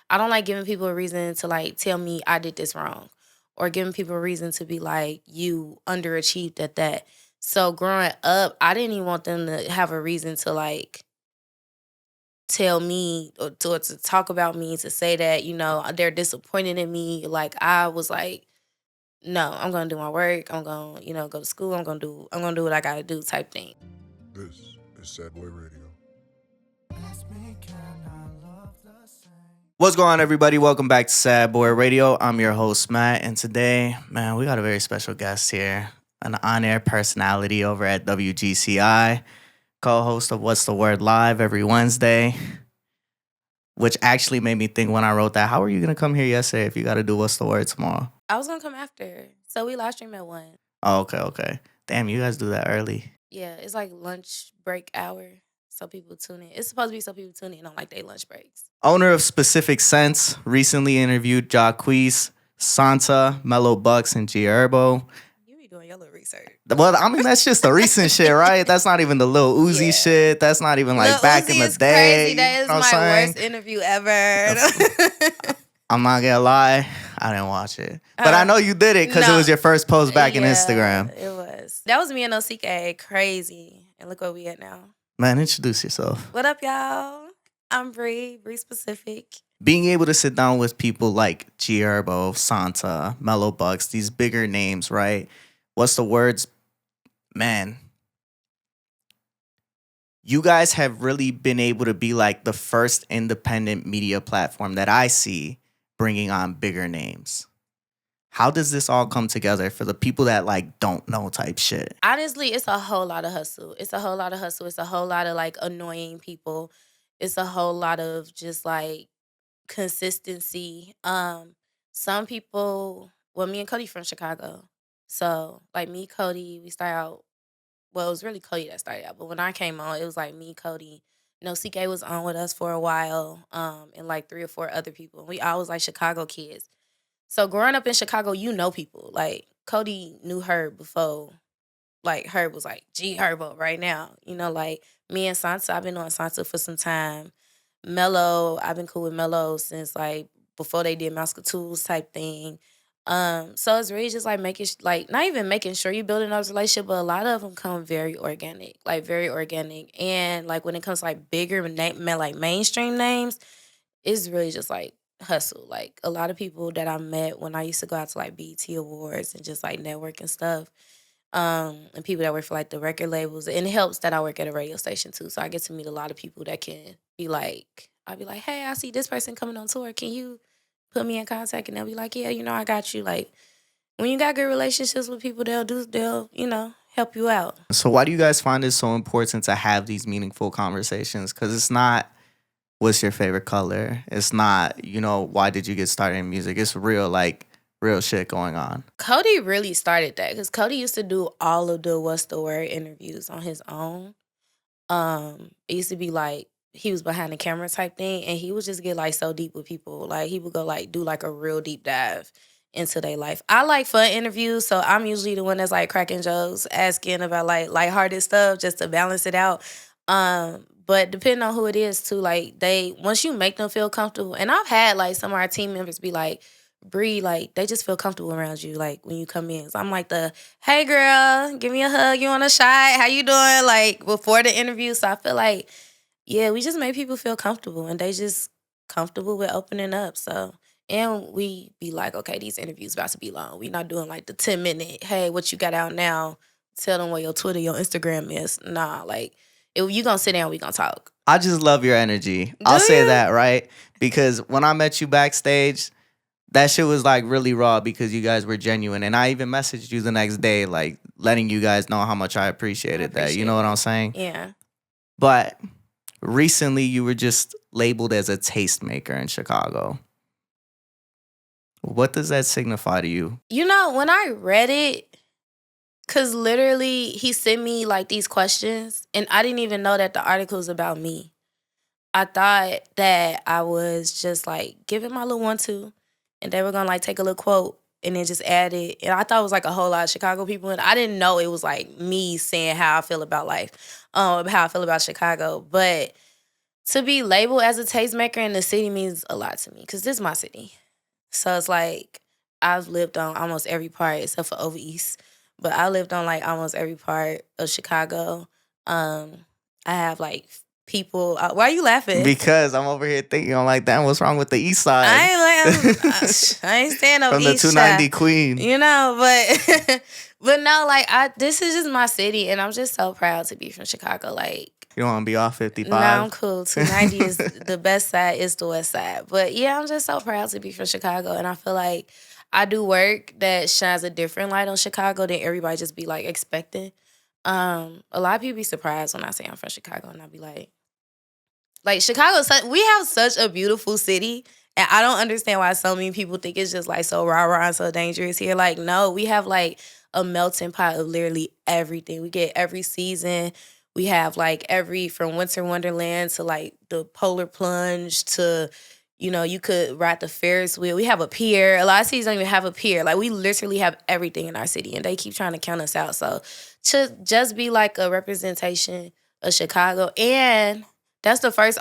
I don't like giving people a reason to like tell me I did this wrong or giving people a reason to be like, you underachieved at that. So growing up, I didn't even want them to have a reason to like tell me or to talk about me, to say that, they're disappointed in me. Like I was like, no, I'm gonna do my work. I'm gonna, go to school. I'm gonna do what I gotta do type thing. This is Sad Boy Radio. What's going on, everybody? Welcome back to Sad Boy Radio. I'm your host, Matt, and today, man, we got a very special guest here, an on-air personality over at WGCI, co-host of What's the Word Live every Wednesday, which actually made me think when I wrote that, how are you going to come here yesterday if you got to do What's the Word tomorrow? I was gonna come after. So we live stream at 1. Oh, okay. Damn, you guys do that early. Yeah, it's like lunch break hour. So people tune in. It's supposed to be so people tune in on like their lunch breaks. Owner of Specific Sense recently interviewed Jacquees, Santa, Mellow Bucks, and G Herbo. You be doing your little research. Well, I mean, that's just the recent shit, right? That's not even the Lil Uzi shit. That's not even like Lil back Uzi in the is day. Crazy. That is my worst interview ever. I'm not gonna lie, I didn't watch it. But I know you did it because it was your first post back in Instagram. It was. That was me and CK. Crazy. And look where we at now. Man, introduce yourself. What up, y'all? I'm Bree Specific. Being able to sit down with people like G Herbo, Santa, Mellow Bucks, these bigger names, right? What's the words? Man, you guys have really been able to be like the first independent media platform that I see bringing on bigger names. How does this all come together for the people that like don't know type shit? Honestly, it's a whole lot of hustle. It's a whole lot of like annoying people. It's a whole lot of just like consistency. Some people, well, me and Cody from Chicago. So like me, Cody, we start out, well, it was really Cody that started out. But when I came on, it was like me, Cody. CK was on with us for a while, and like 3 or 4 other people. We always like Chicago kids. So growing up in Chicago, you know people. Like Cody knew Herb before, like Herb was like G Herbo right now. Like me and Sansa, I've been knowing Sansa for some time. Mello, I've been cool with Mello since like before they did Mouse Tools type thing. So it's really just like not even making sure you're building those relationships, but a lot of them come very organic. And like when it comes to like bigger like mainstream names, it's really just like hustle. Like a lot of people that I met when I used to go out to like BET Awards and just like network and stuff, and people that work for like the record labels. And it helps that I work at a radio station too, so I get to meet a lot of people that can be like, I'll be like, hey, I see this person coming on tour, can you put me in contact? And they'll be like, yeah, I got you. Like when you got good relationships with people, they'll help you out. So why do you guys find it so important to have these meaningful conversations? Because it's not what's your favorite color, it's not why did you get started in music. It's real shit going on. Cody really started that because Cody used to do all of the What's the Word interviews on his own. It used to be like he was behind the camera type thing, and he would just get like so deep with people. Like he would go like do like a real deep dive into their life. I like fun interviews, so I'm usually the one that's like cracking jokes, asking about like lighthearted stuff just to balance it out. But depending on who it is too, like once you make them feel comfortable, and I've had like some of our team members be like, Bree, like they just feel comfortable around you, like when you come in. So I'm like hey girl, give me a hug, you want a shot? How you doing? Like before the interview. So I feel like, yeah, we just make people feel comfortable and they just comfortable with opening up. So, and we be like, okay, these interviews about to be long. We not doing like the 10-minute, hey, what you got out now? Tell them what your Twitter, your Instagram is. Nah, like if you gonna sit down, we gonna talk. I just love your energy. I'll say that, right? Because when I met you backstage, that shit was like really raw because you guys were genuine. And I even messaged you the next day, like letting you guys know how much I appreciated that. You know what I'm saying? Yeah. But recently you were just labeled as a tastemaker in Chicago. What does that signify to you? When I read it, because literally he sent me like these questions and I didn't even know that the article was about me. I thought that I was just like giving my little 1-2 and they were going to like take a little quote and then just add it. And I thought it was like a whole lot of Chicago people. And I didn't know it was like me saying how I feel about life, how I feel about Chicago. But to be labeled as a tastemaker in the city means a lot to me because this is my city. So it's like I've lived on almost every part except for over east, but I lived on like almost every part of Chicago. I have like people. Why are you laughing? Because I'm over here thinking, I'm like, damn, what's wrong with the east side? I ain't staying up From the east 290 side, Queen. you know. But but no, like this is just my city, and I'm just so proud to be from Chicago. Like You don't want to be off 55? no, I'm cool. 290 is the best side, is the west side. But yeah, I'm just so proud to be from Chicago. And I feel like I do work that shines a different light on Chicago than everybody just be like expecting. A lot of people be surprised when I say I'm from Chicago, and I be like Chicago, we have such a beautiful city. And I don't understand why so many people think it's just like so rah-rah and so dangerous here. Like, no, we have like a melting pot of literally everything. We get every season. We have like from Winter Wonderland to like the Polar Plunge to, you could ride the Ferris wheel. We have a pier. A lot of cities don't even have a pier. Like we literally have everything in our city, and they keep trying to count us out. So to just be like a representation of Chicago, and that's the first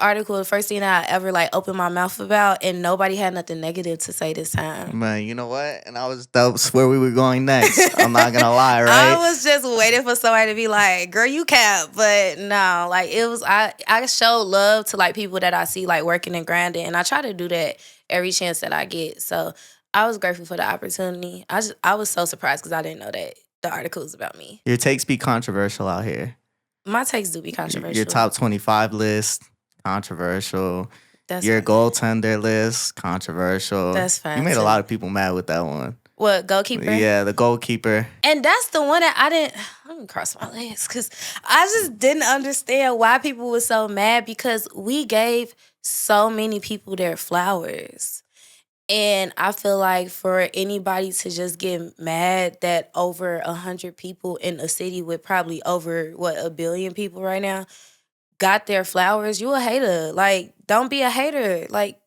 thing that I ever like opened my mouth about, and nobody had nothing negative to say this time. Man, you know what? And that was where we were going next. I'm not gonna lie, right? I was just waiting for somebody to be like, girl, you cap. But no, like it was, I show love to like people that I see like working and grinding, and I try to do that every chance that I get. So I was grateful for the opportunity. I was so surprised because I didn't know that the article was about me. Your takes be controversial out here. My takes do be controversial. Your top 25 list, controversial. That's your funny. goaltender list, controversial. That's fine. You made a lot of people mad with that one. What, goalkeeper? Yeah, the goalkeeper. And that's the one that let me cross my legs, because I just didn't understand why people were so mad, because we gave so many people their flowers. And I feel like for anybody to just get mad that over 100 people in a city with probably over, 1 billion people right now got their flowers, you a hater. Like, don't be a hater. Like,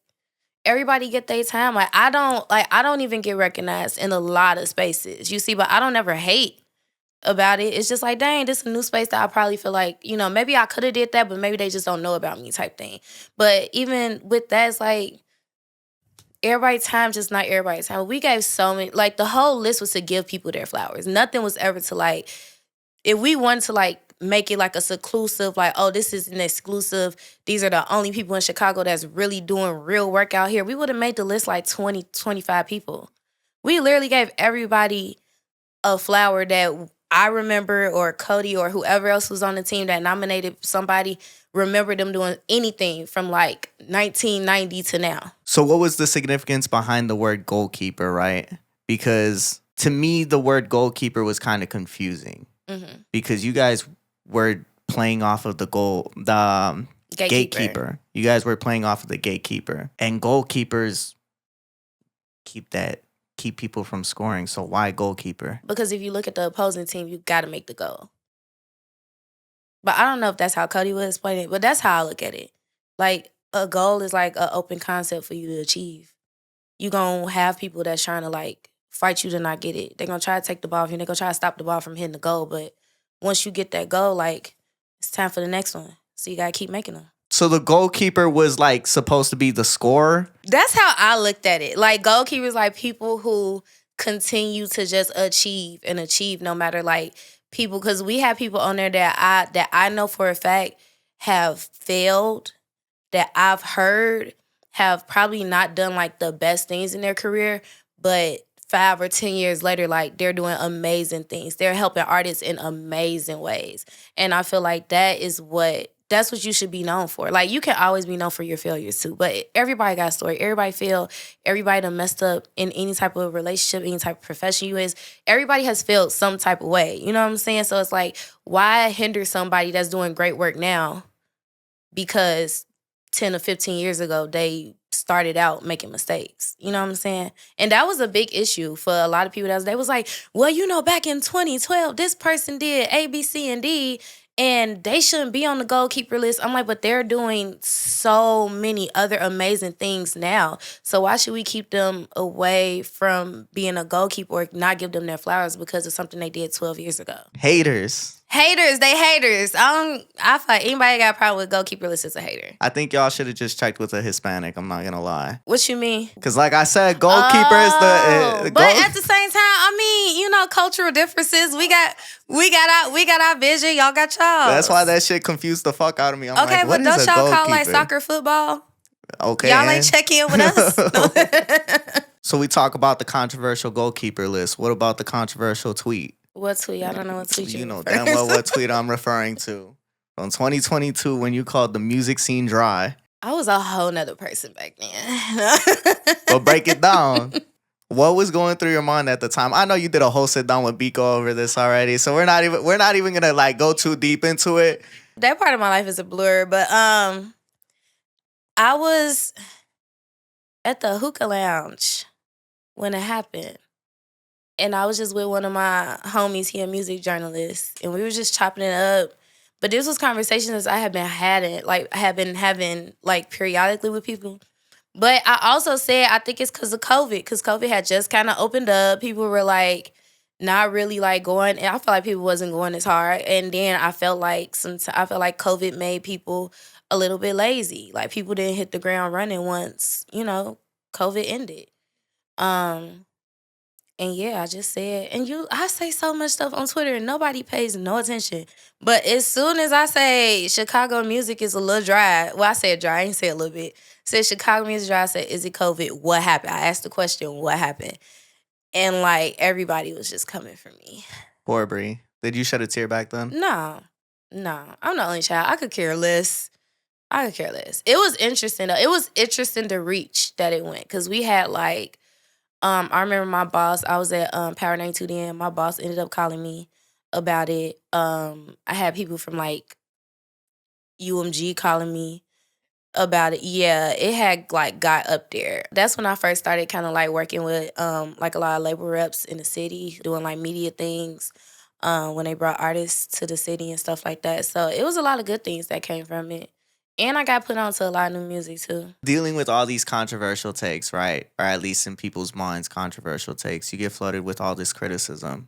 everybody get their time. Like, I don't even get recognized in a lot of spaces, you see, but I don't ever hate about it. It's just like, dang, this is a new space that I probably feel like, maybe I could have did that, but maybe they just don't know about me type thing. But even with that, it's like, everybody's time, just not everybody's time. We gave so many, like the whole list was to give people their flowers. Nothing was ever to like, if we wanted to like make it like a seclusive, like, oh, this is an exclusive, these are the only people in Chicago that's really doing real work out here, we would have made the list like 20, 25 people. We literally gave everybody a flower that I remember, or Cody or whoever else was on the team that nominated somebody, remember them doing anything from like 1990 to now. So what was the significance behind the word goalkeeper, right? Because to me, the word goalkeeper was kind of confusing. Mm-hmm. Because you guys were playing off of the gatekeeper. You guys were playing off of the gatekeeper. And goalkeepers keep people from scoring. So why goalkeeper? Because if you look at the opposing team, you got to make the goal. But I don't know if that's how Cody would explain it, but that's how I look at it. Like, a goal is like an open concept for you to achieve. You're going to have people that's trying to like fight you to not get it. They're going to try to take the ball from you. They're going to try to stop the ball from hitting the goal. But once you get that goal, like, it's time for the next one. So you got to keep making them. So the goalkeeper was like supposed to be the scorer? That's how I looked at it. Like, goalkeepers, like people who continue to just achieve no matter like people, because we have people on there that I know for a fact have failed, that I've heard have probably not done like the best things in their career, but 5 or 10 years later, like, they're doing amazing things. They're helping artists in amazing ways. And I feel like that's what you should be known for. Like, you can always be known for your failures too, but everybody got a story. Everybody failed. Everybody done messed up in any type of relationship, any type of profession you is. Everybody has failed some type of way. You know what I'm saying? So it's like, why hinder somebody that's doing great work now because 10 or 15 years ago, they started out making mistakes. You know what I'm saying? And that was a big issue for a lot of people. They was like, well, back in 2012, this person did A, B, C, and D, and they shouldn't be on the goalkeeper list. I'm like, but they're doing so many other amazing things now. So why should we keep them away from being a goalkeeper or not give them their flowers because of something they did 12 years ago? Haters. Haters, they haters. I feel like anybody got a problem with goalkeeper is a hater. I think y'all should have just checked with a Hispanic. I'm not gonna lie. What you mean? Because like I said, goalkeeper is the but at the same time, I mean, you know, cultural differences. We got our vision. Y'all got y'all. That's why that shit confused the fuck out of me. I'm okay, like, what but don't is a y'all goalkeeper? call like soccer football? Okay, Y'all ain't check in with us. So we talk about the controversial goalkeeper list. What about the controversial tweet? What tweet? I don't know what tweet you know damn well what tweet I'm referring to. From 2022, when you called the music scene dry. I was a whole nother person back then. But break it down. What was going through your mind at the time? I know you did a whole sit down with Biko over this already, so we're not even gonna like go too deep into it. That part of my life is a blur, but I was at the hookah lounge when it happened. And I was just with one of my homies, he a music journalist, and we were just chopping it up. But this was conversations I had been having periodically with people. But I also said I think it's because of COVID, because COVID had just kind of opened up. People were like not really like going, and I felt like people wasn't going as hard. And then I felt like COVID made people a little bit lazy. Like people didn't hit the ground running once, you know, COVID ended. And yeah, I just said, I say so much stuff on Twitter and nobody pays no attention. But as soon as I say Chicago music is a little dry, well, I said dry, I ain't say a little bit. Said Chicago music dry, I said, is it COVID? What happened? I asked the question, what happened? And like everybody was just coming for me. Poor Bree. Did you shed a tear back then? No. I'm the only child. I could care less. It was interesting though. It was interesting the reach that it went. Cause we had like, I remember my boss, I was at Power 92 then. My boss ended up calling me about it. I had people from like UMG calling me about it. Yeah, it had like got up there. That's when I first started kind of like working with like a lot of label reps in the city, doing like media things when they brought artists to the city and stuff like that. So it was a lot of good things that came from it. And I got put on to a lot of new music, too. Dealing with all these controversial takes, right? Or at least in people's minds, controversial takes. You get flooded with all this criticism.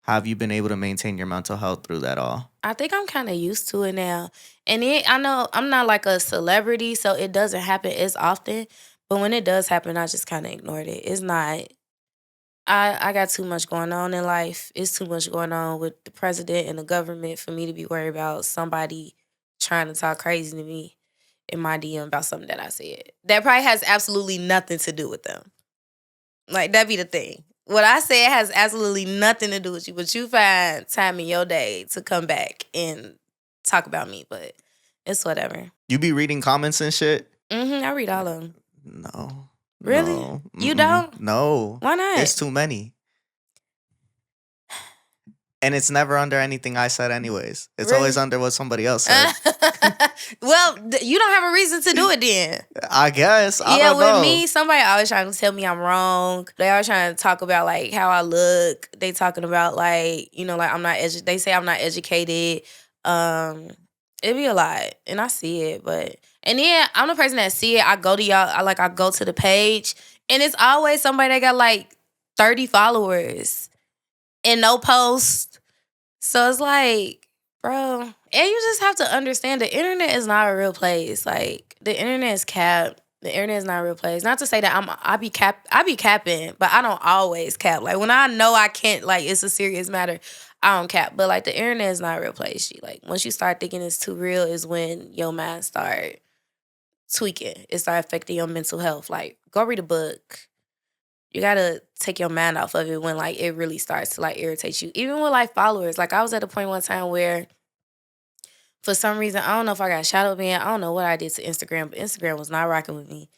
How have you been able to maintain your mental health through that all? I think I'm kind of used to it now. And I know I'm not like a celebrity, so it doesn't happen as often. But when it does happen, I just kind of ignored it. It's not... I got too much going on in life. It's too much going on with the president and the government for me to be worried about somebody trying to talk crazy to me in my DM about something that I said. That probably has absolutely nothing to do with them. Like, that be the thing. What I said has absolutely nothing to do with you, but you find time in your day to come back and talk about me, but it's whatever. You be reading comments and shit? I read all of them. No. Really? No. You don't? No. Why not? There's too many. And it's never under anything I said anyways. It's Really? always under what somebody else said. Well, you don't have a reason to do it then. I guess. I don't know. With me, somebody always trying to tell me I'm wrong. They always trying to talk about like how I look. They talking about like, you know, like I'm not they say I'm not educated. It be a lot. And I see it, and then I'm the person that see it. I go to y'all, I go to the page, and it's always somebody that got like 30 followers and no post. So it's like, bro, and you just have to understand the internet is not a real place. Like, the internet is cap. The internet is not a real place. Not to say that I be capping, but I don't always cap. Like, when I know I can't, like, it's a serious matter, I don't cap. But like, the internet is not a real place. Like, once you start thinking it's too real is when your mind start tweaking. It start affecting your mental health. Like, go read a book. You gotta take your mind off of it when like it really starts to like irritate you. Even with like followers. Like, I was at a point one time where for some reason, I don't know if I got shadow banned. I don't know what I did to Instagram, but Instagram was not rocking with me.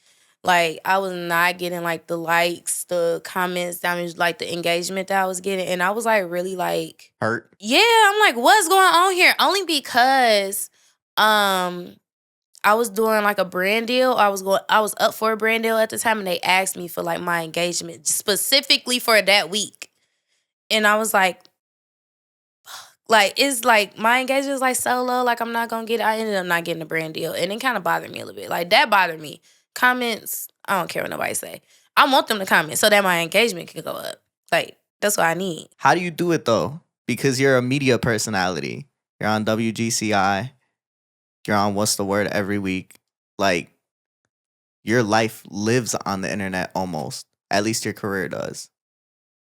Like, I was not getting like the likes, the comments, like the engagement that I was getting. And I was like really like hurt. Yeah, I'm like, what's going on here? Only because I was doing like a brand deal. I was up for a brand deal at the time, and they asked me for like my engagement specifically for that week. And I was like, it's like my engagement is like so low, like I'm not gonna get it. I ended up not getting a brand deal. And it kind of bothered me a little bit. Like, that bothered me. Comments, I don't care what nobody say. I want them to comment so that my engagement can go up. Like, that's what I need. How do you do it though? because you're a media personality. You're on WGCI. You're on What's the Word every week. Like, your life lives on the internet almost. At least your career does.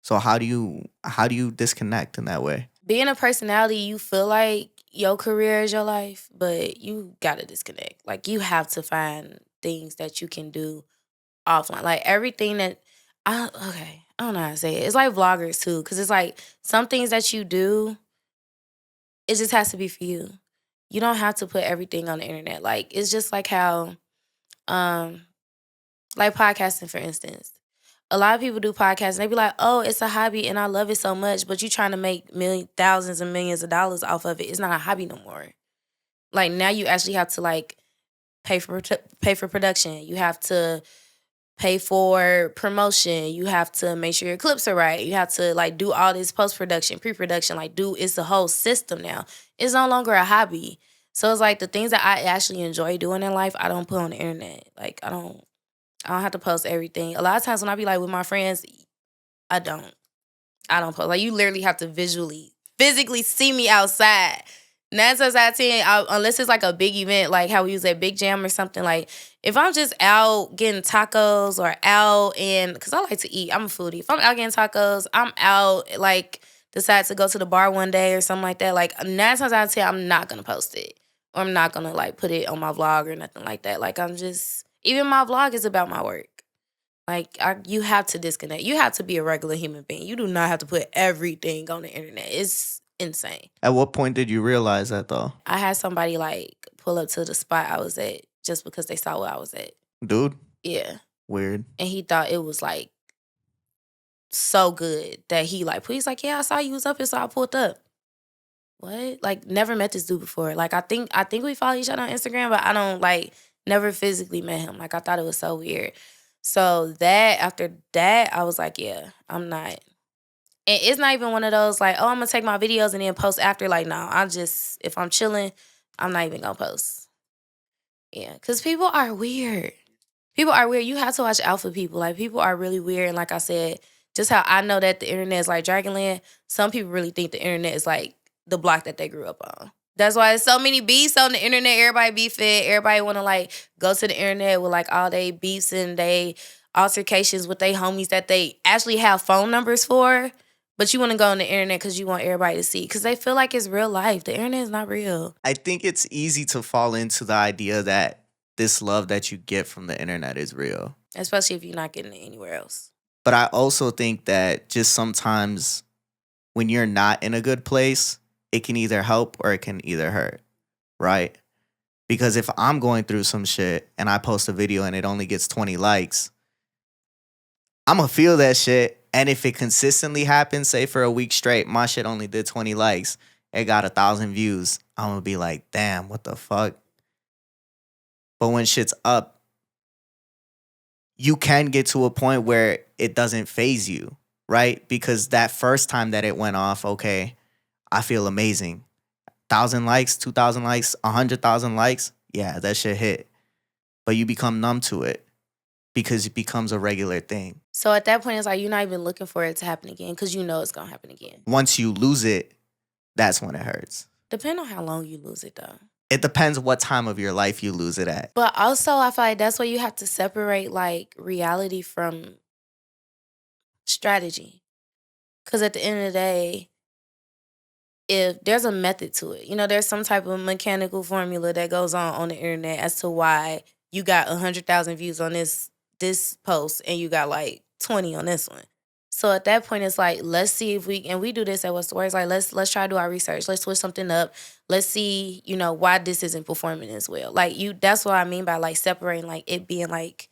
So how do you disconnect in that way? Being a personality, you feel like your career is your life, but you gotta disconnect. Like, you have to find things that you can do offline. Like, everything that I don't know how to say it. It's like vloggers too, because it's like some things that you do, it just has to be for you. You don't have to put everything on the internet. Like, it's just like how, um, like podcasting, for instance. A lot of people do podcasts and they be like, oh, it's a hobby and I love it so much, but you trying to make thousands and millions of dollars off of it. It's not a hobby no more. Like, now you actually have to like pay for production. You have to pay for promotion. You have to make sure your clips are right. You have to like do all this post-production, pre-production, like it's a whole system now. It's no longer a hobby. So it's like the things that I actually enjoy doing in life, I don't put on the internet. Like, I don't have to post everything. A lot of times when I be like with my friends, I don't. I don't post. Like, you literally have to physically see me outside. 9 times out of 10, unless it's like a big event, like how we was at Big Jam or something. Like, if I'm just out getting tacos or out because I like to eat, I'm a foodie. If I'm out getting tacos, I'm out, like, decide to go to the bar one day or something like that. Like, 9 times out of 10, I'm not going to post it. Or I'm not going to, like, put it on my vlog or nothing like that. Like, even my vlog is about my work. Like, you have to disconnect. You have to be a regular human being. You do not have to put everything on the internet. It's insane. At what point did you realize that though? I had somebody like pull up to the spot I was at just because they saw where I was at. Dude? Yeah. Weird. And he thought it was like so good that he's like, yeah, I saw you was up here, so I pulled up. What? Like, never met this dude before. Like, I think we follow each other on Instagram, but I don't never physically met him. Like, I thought it was so weird. So after that, I was like, yeah, I'm not. And it's not even one of those like, oh, I'm gonna take my videos and then post after. Like, no, if I'm chilling, I'm not even gonna post. Yeah, because people are weird. People are weird. You have to watch out for people. Like, people are really weird. And like I said, just how I know that the internet is like Dragonland, some people really think the internet is like the block that they grew up on. That's why there's so many beefs on the internet. Everybody beefing. Everybody want to like go to the internet with like all they beefs and they altercations with they homies that they actually have phone numbers for. But you want to go on the internet because you want everybody to see. Because they feel like it's real life. The internet is not real. I think it's easy to fall into the idea that this love that you get from the internet is real. Especially if you're not getting it anywhere else. But I also think that just sometimes when you're not in a good place, it can either help or it can either hurt, right? Because if I'm going through some shit and I post a video and it only gets 20 likes, I'm going to feel that shit. And if it consistently happens, say for a week straight, my shit only did 20 likes, it got 1,000 views, I'm going to be like, damn, what the fuck? But when shit's up, you can get to a point where it doesn't faze you, right? Because that first time that it went off, okay, I feel amazing. 1,000 likes, 2,000 likes, 100,000 likes, yeah, that shit hit. But you become numb to it because it becomes a regular thing. So at that point, it's like you're not even looking for it to happen again because you know it's going to happen again. Once you lose it, that's when it hurts. Depending on how long you lose it, though. It depends what time of your life you lose it at. But also, I feel like that's where you have to separate, like, reality from strategy. Because at the end of the day, if there's a method to it, there's some type of mechanical formula that goes on the internet as to why you got 100,000 views on this post and you got, like, 20 on this one. So at that point, it's like, let's see if we do this at What's the Word. It's like, let's try to do our research. Let's switch something up. Let's see, why this isn't performing as well. Like, that's what I mean by, like, separating, like, it being, like,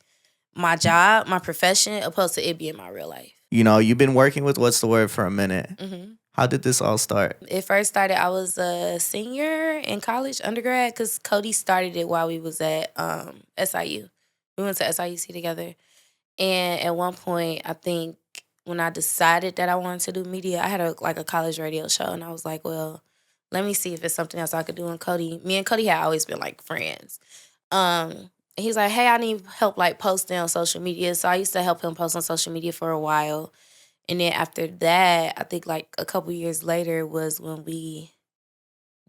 my job, my profession, opposed to it being my real life. You've been working with What's the Word for a minute. Mm-hmm. How did this all start? It first started, I was a senior in college, undergrad, because Cody started it while we was at SIU. We went to SIUC together. And at one point, I think, when I decided that I wanted to do media, I had a college radio show, and I was like, well, let me see if it's something else I could do. And me and Cody had always been like friends. And he's like, hey, I need help like posting on social media. So I used to help him post on social media for a while. And then after that, I think like a couple years later was when we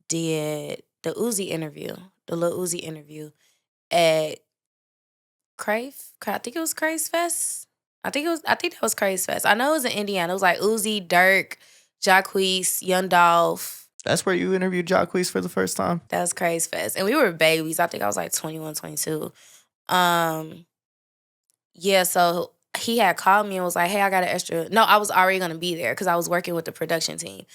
did the Uzi interview, the Lil Uzi interview at Crave. I think it was Craze Fest. I think that was Craze Fest. I know it was in Indiana. It was like Uzi, Dirk, Jacquees, Young Dolph. That's where you interviewed Jacquees for the first time? That was Craze Fest. And we were babies. I think I was like 21, 22. Yeah, so he had called me and was like, hey, I got an extra. No, I was already going to be there because I was working with the production team.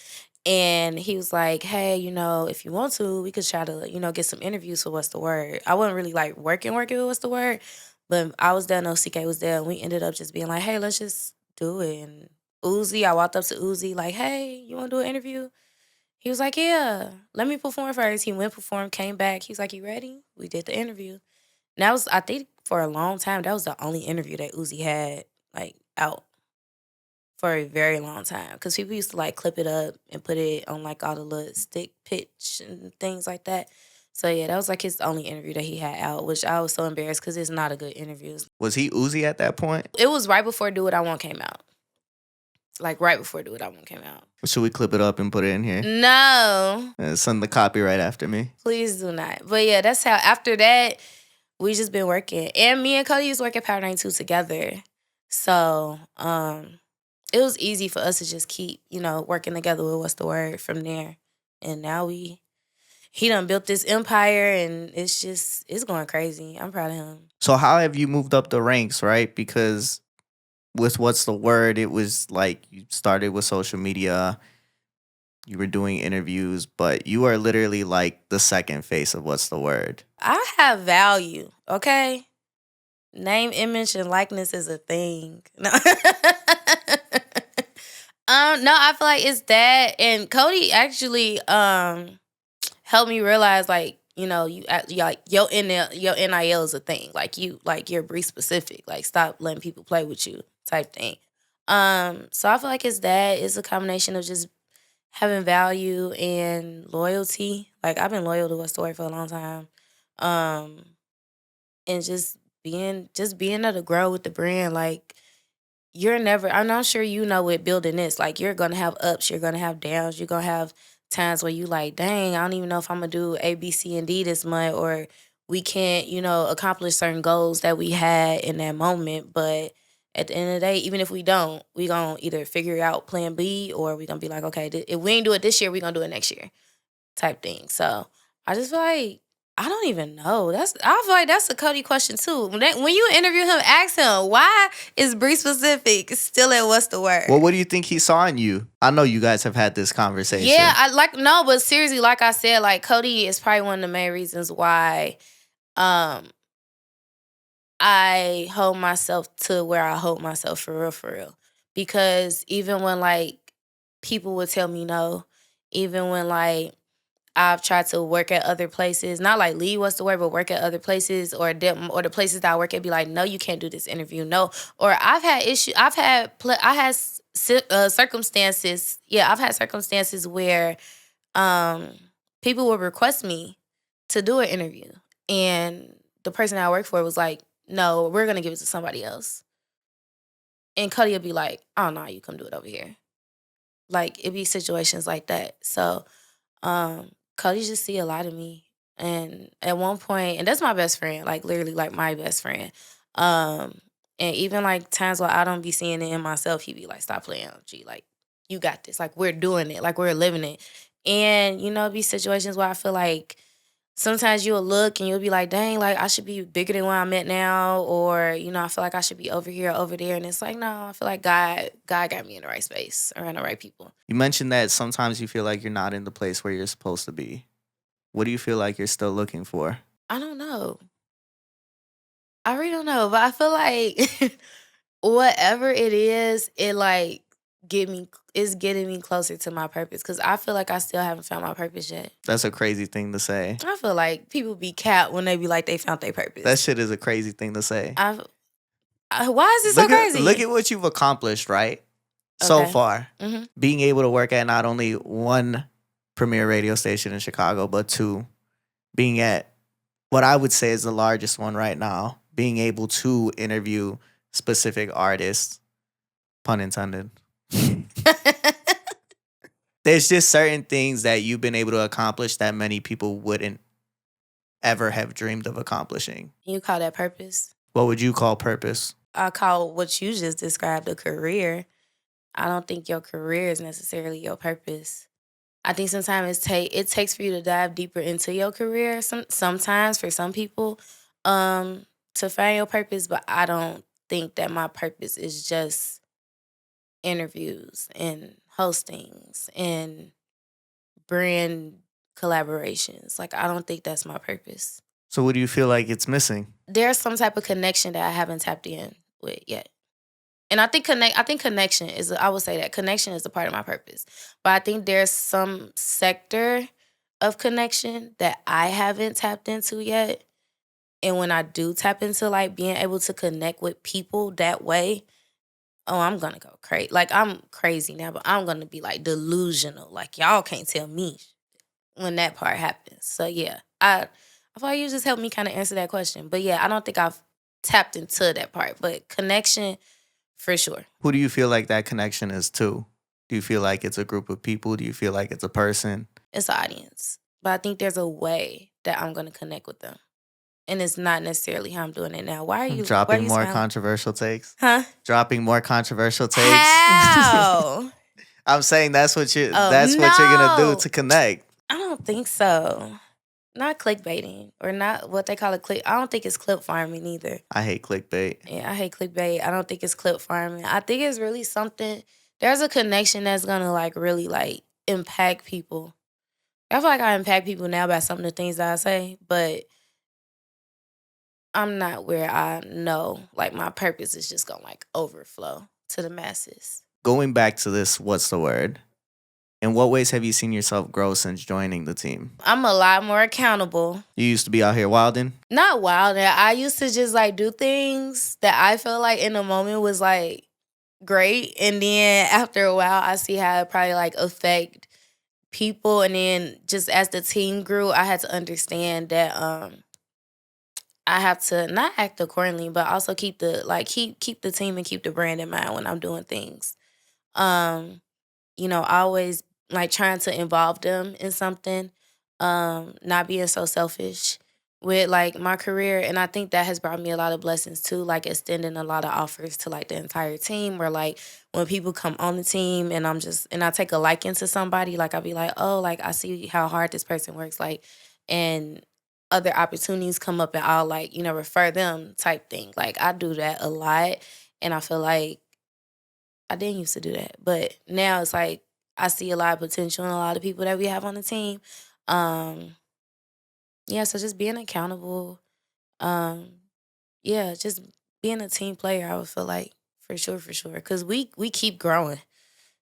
And he was like, hey, if you want to, we could try to, get some interviews for What's the Word. I wasn't really like working with What's the Word, but I was there, no CK was there, and we ended up just being like, hey, let's just do it. And I walked up to Uzi like, hey, you want to do an interview? He was like, yeah, let me perform first. He went, performed, came back. He was like, you ready? We did the interview. And that was, I think, for a long time, that was the only interview that Uzi had, like, out for a very long time. Because people used to, like, clip it up and put it on, like, all the little stick pitch and things like that. So, yeah, that was, like, his only interview that he had out, which I was so embarrassed because it's not a good interview. Was he Uzi at that point? It was right before Do What I Want came out. Like, right before Do What I Want came out. Should we clip it up and put it in here? No. Send the copyright after me. Please do not. But, yeah, that's how, after that, we just been working. And me and Cody used to work at Power 92 together. So, it was easy for us to just keep, working together with What's the Word from there. And now he done built this empire, and it's going crazy. I'm proud of him. So how have you moved up the ranks, right? Because with What's the Word, it was like you started with social media, you were doing interviews, but you are literally like the second face of What's the Word. I have value, okay? Name, image, and likeness is a thing. No. No, I feel like it's that. And Cody actually helped me realize, like, like your NIL is a thing. Like you're Bree Specific. Like, stop letting people play with you type thing. So I feel like it's that. It's a combination of just having value and loyalty. Like, I've been loyal to What's the Word for a long time. And just being able to grow with the brand. Like, I'm not sure with building this, like, you're going to have ups, you're going to have downs, you're going to have times where you like, dang, I don't even know if I'm going to do A, B, C, and D this month, or we can't, accomplish certain goals that we had in that moment. But at the end of the day, even if we don't, we going to either figure out plan B, or we going to be like, okay, if we ain't do it this year, we going to do it next year type thing. So I just feel like, I don't even know. I feel like that's a Cody question too. When you interview him, ask him, why is Bree Specific still at What's the Word? Well, what do you think he saw in you? I know you guys have had this conversation. Yeah, but seriously, like I said, like, Cody is probably one of the main reasons why I hold myself to where I hold myself for real. Because even when, like, people would tell me no, even when, like, I've tried to work at other places, not like leave What's the Word, but work at other places, or the places that I work at be like, no, you can't do this interview, no. Or I've had circumstances. Yeah, I've had circumstances where people would request me to do an interview, and the person I work for was like, no, we're gonna give it to somebody else. And Cody would be like, oh no, you come do it over here. Like, it'd be situations like that. So Cody just see a lot of me. And at one point, and that's my best friend, like, literally, like, my best friend. And even, like, times where I don't be seeing it in myself, he be like, stop playing, G. Like, you got this. Like, we're doing it. Like, we're living it. And, be situations where I feel like sometimes you'll look and you'll be like, dang, like, I should be bigger than where I'm at now. Or, I feel like I should be over here, over there. And it's like, no, I feel like God got me in the right space, around the right people. You mentioned that sometimes you feel like you're not in the place where you're supposed to be. What do you feel like you're still looking for? I don't know. I really don't know. But I feel like whatever it is, it, like, is getting me closer to my purpose, because I feel like I still haven't found my purpose yet. That's a crazy thing to say. I feel like people be capped when they be like they found their purpose. That shit is a crazy thing to say. Why is it so crazy? Look at what you've accomplished, right? So far. Mm-hmm. Being able to work at not only one premier radio station in Chicago, but two. Being at what I would say is the largest one right now. Being able to interview specific artists, pun intended. There's just certain things that you've been able to accomplish that many people wouldn't ever have dreamed of accomplishing. You call that purpose? What would you call purpose? I call what you just described a career. I don't think your career is necessarily your purpose. I think sometimes it takes for you to dive deeper into your career. Sometimes for some people, to find your purpose. But I don't think that my purpose is just interviews and hostings and brand collaborations. Like, I don't think that's my purpose. So what do you feel like it's missing? There's some type of connection that I haven't tapped in with yet. And I think connection is, I would say that connection is a part of my purpose. But I think there's some sector of connection that I haven't tapped into yet. And when I do tap into like being able to connect with people that way, oh, I'm going to go crazy. Like, I'm crazy now, but I'm going to be like delusional. Like, y'all can't tell me when that part happens. So yeah, I feel like you just helped me kind of answer that question. But yeah, I don't think I've tapped into that part. But connection, for sure. Who do you feel like that connection is to? Do you feel like it's a group of people? Do you feel like it's a person? It's an audience. But I think there's a way that I'm going to connect with them. And it's not necessarily how I'm doing it now. Why are you dropping more controversial takes? Huh? Dropping more controversial takes? How? I'm saying that's what what you're gonna do to connect. I don't think so. Not clickbaiting or not what they call a click. I don't think it's clip farming either. I hate clickbait. Yeah, I hate clickbait. I don't think it's clip farming. I think it's really something. There's a connection that's gonna like really like impact people. I feel like I impact people now by some of the things that I say, but I'm not where I know like my purpose is just gonna like overflow to the masses. Going back to this, what's the word? In what ways have you seen yourself grow since joining the team? I'm a lot more accountable. You used to be out here wilding? Not wilding. I used to just like do things that I felt like in the moment was like great. And then after a while, I see how it probably like affect people. And then just as the team grew, I had to understand that I have to not act accordingly, but also keep the team and keep the brand in mind when I'm doing things. Always like trying to involve them in something, not being so selfish with like my career. And I think that has brought me a lot of blessings too, like extending a lot of offers to like the entire team, where like when people come on the team and I take a liking to somebody, like I'll be like, oh, like I see how hard this person works, like, and other opportunities come up and I'll like, refer them type thing. Like I do that a lot. And I feel like I didn't used to do that. But now it's like I see a lot of potential in a lot of people that we have on the team. So just being accountable. Just being a team player, I would feel like for sure. Because we keep growing.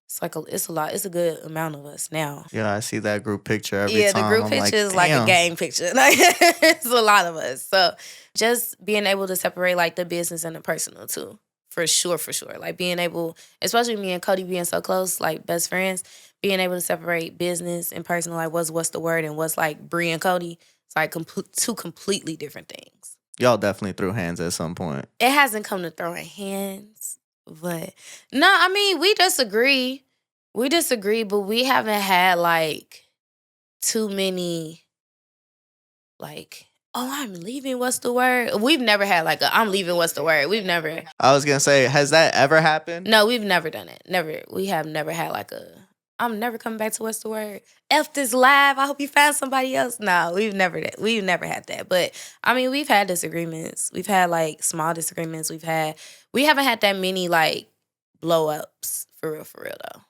It's like it's a lot. It's a good amount of us now. Yeah, I see that group picture every time. Yeah, the group picture is like a gang picture. Like it's a lot of us. So just being able to separate like the business and the personal too. For sure. Like being able, especially me and Cody being so close, like best friends, being able to separate business and personal, like what's the word and what's like Bree and Cody. It's like two completely different things. Y'all definitely threw hands at some point. It hasn't come to throwing hands, but no, I mean, we disagree. But we haven't had like too many like, oh, I'm leaving, what's the word? We've never had like I'm leaving, what's the word? We've never. I was going to say, has that ever happened? No, we've never done it. Never. We have never had like I'm never coming back to what's the word? F this live. I hope you find somebody else. No, we've never had that. But I mean, we've had disagreements. We've had like small disagreements. We haven't had that many like blow ups for real though.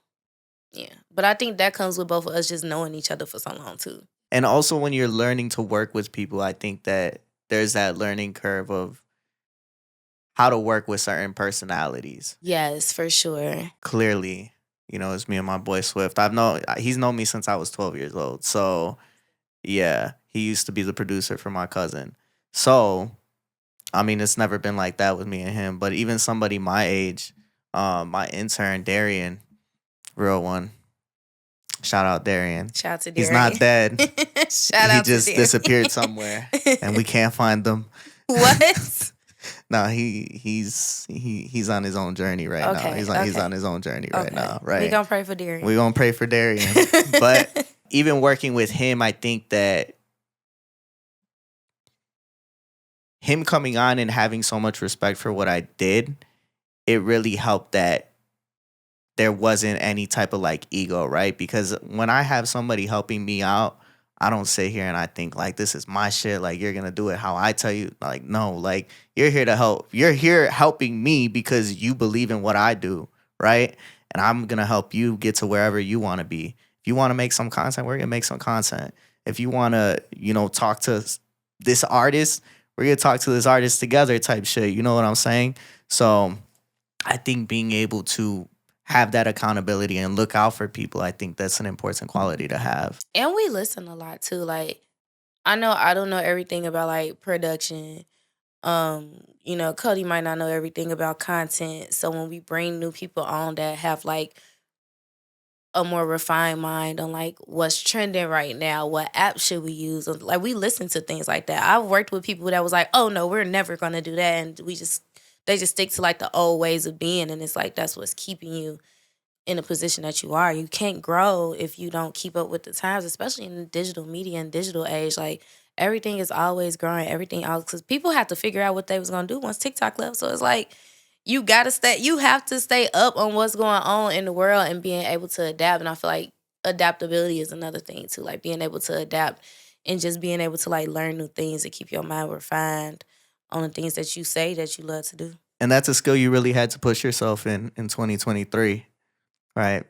Yeah. But I think that comes with both of us just knowing each other for so long too. And also when you're learning to work with people, I think that there's that learning curve of how to work with certain personalities. Yes, for sure. Clearly, it's me and my boy Swift. He's known me since I was 12 years old. So, yeah, he used to be the producer for my cousin. So, I mean, it's never been like that with me and him. But even somebody my age, my intern, Darian, real one. Shout out Darian. Shout out to Darian. He's not dead. Shout out to He just Darian. disappeared somewhere and we can't find them. What? No, he's on his own journey right now. Okay, He's okay, on his own journey right okay. now, We right? gonna pray for Darian. We're gonna pray for Darian. But even working with him, I think that him coming on and having so much respect for what I did, it really helped that there wasn't any type of like ego, right? Because when I have somebody helping me out, I don't sit here and I think like this is my shit, like you're gonna do it how I tell you. Like, no, like you're here to help. You're here helping me because you believe in what I do, right? And I'm gonna help you get to wherever you wanna be. If you wanna make some content, we're gonna make some content. If you wanna, talk to this artist, we're gonna talk to this artist together type shit. You know what I'm saying? So I think being able to have that accountability and look out for people, I think that's an important quality to have. And we listen a lot too. Like, I know I don't know everything about like production. Cody might not know everything about content. So when we bring new people on that have like a more refined mind on like what's trending right now, what app should we use? Like we listen to things like that. I've worked with people that was like, oh no, we're never gonna do that, and they just stick to like the old ways of being, and it's like that's what's keeping you in the position that you are. You can't grow if you don't keep up with the times, especially in the digital media and digital age. Like everything is always growing, everything else, because people have to figure out what they was gonna do once TikTok left. So it's like you have to stay up on what's going on in the world and being able to adapt. And I feel like adaptability is another thing too, like being able to adapt and just being able to like learn new things and keep your mind refined on the things that you say that you love to do. And that's a skill you really had to push yourself in 2023, right?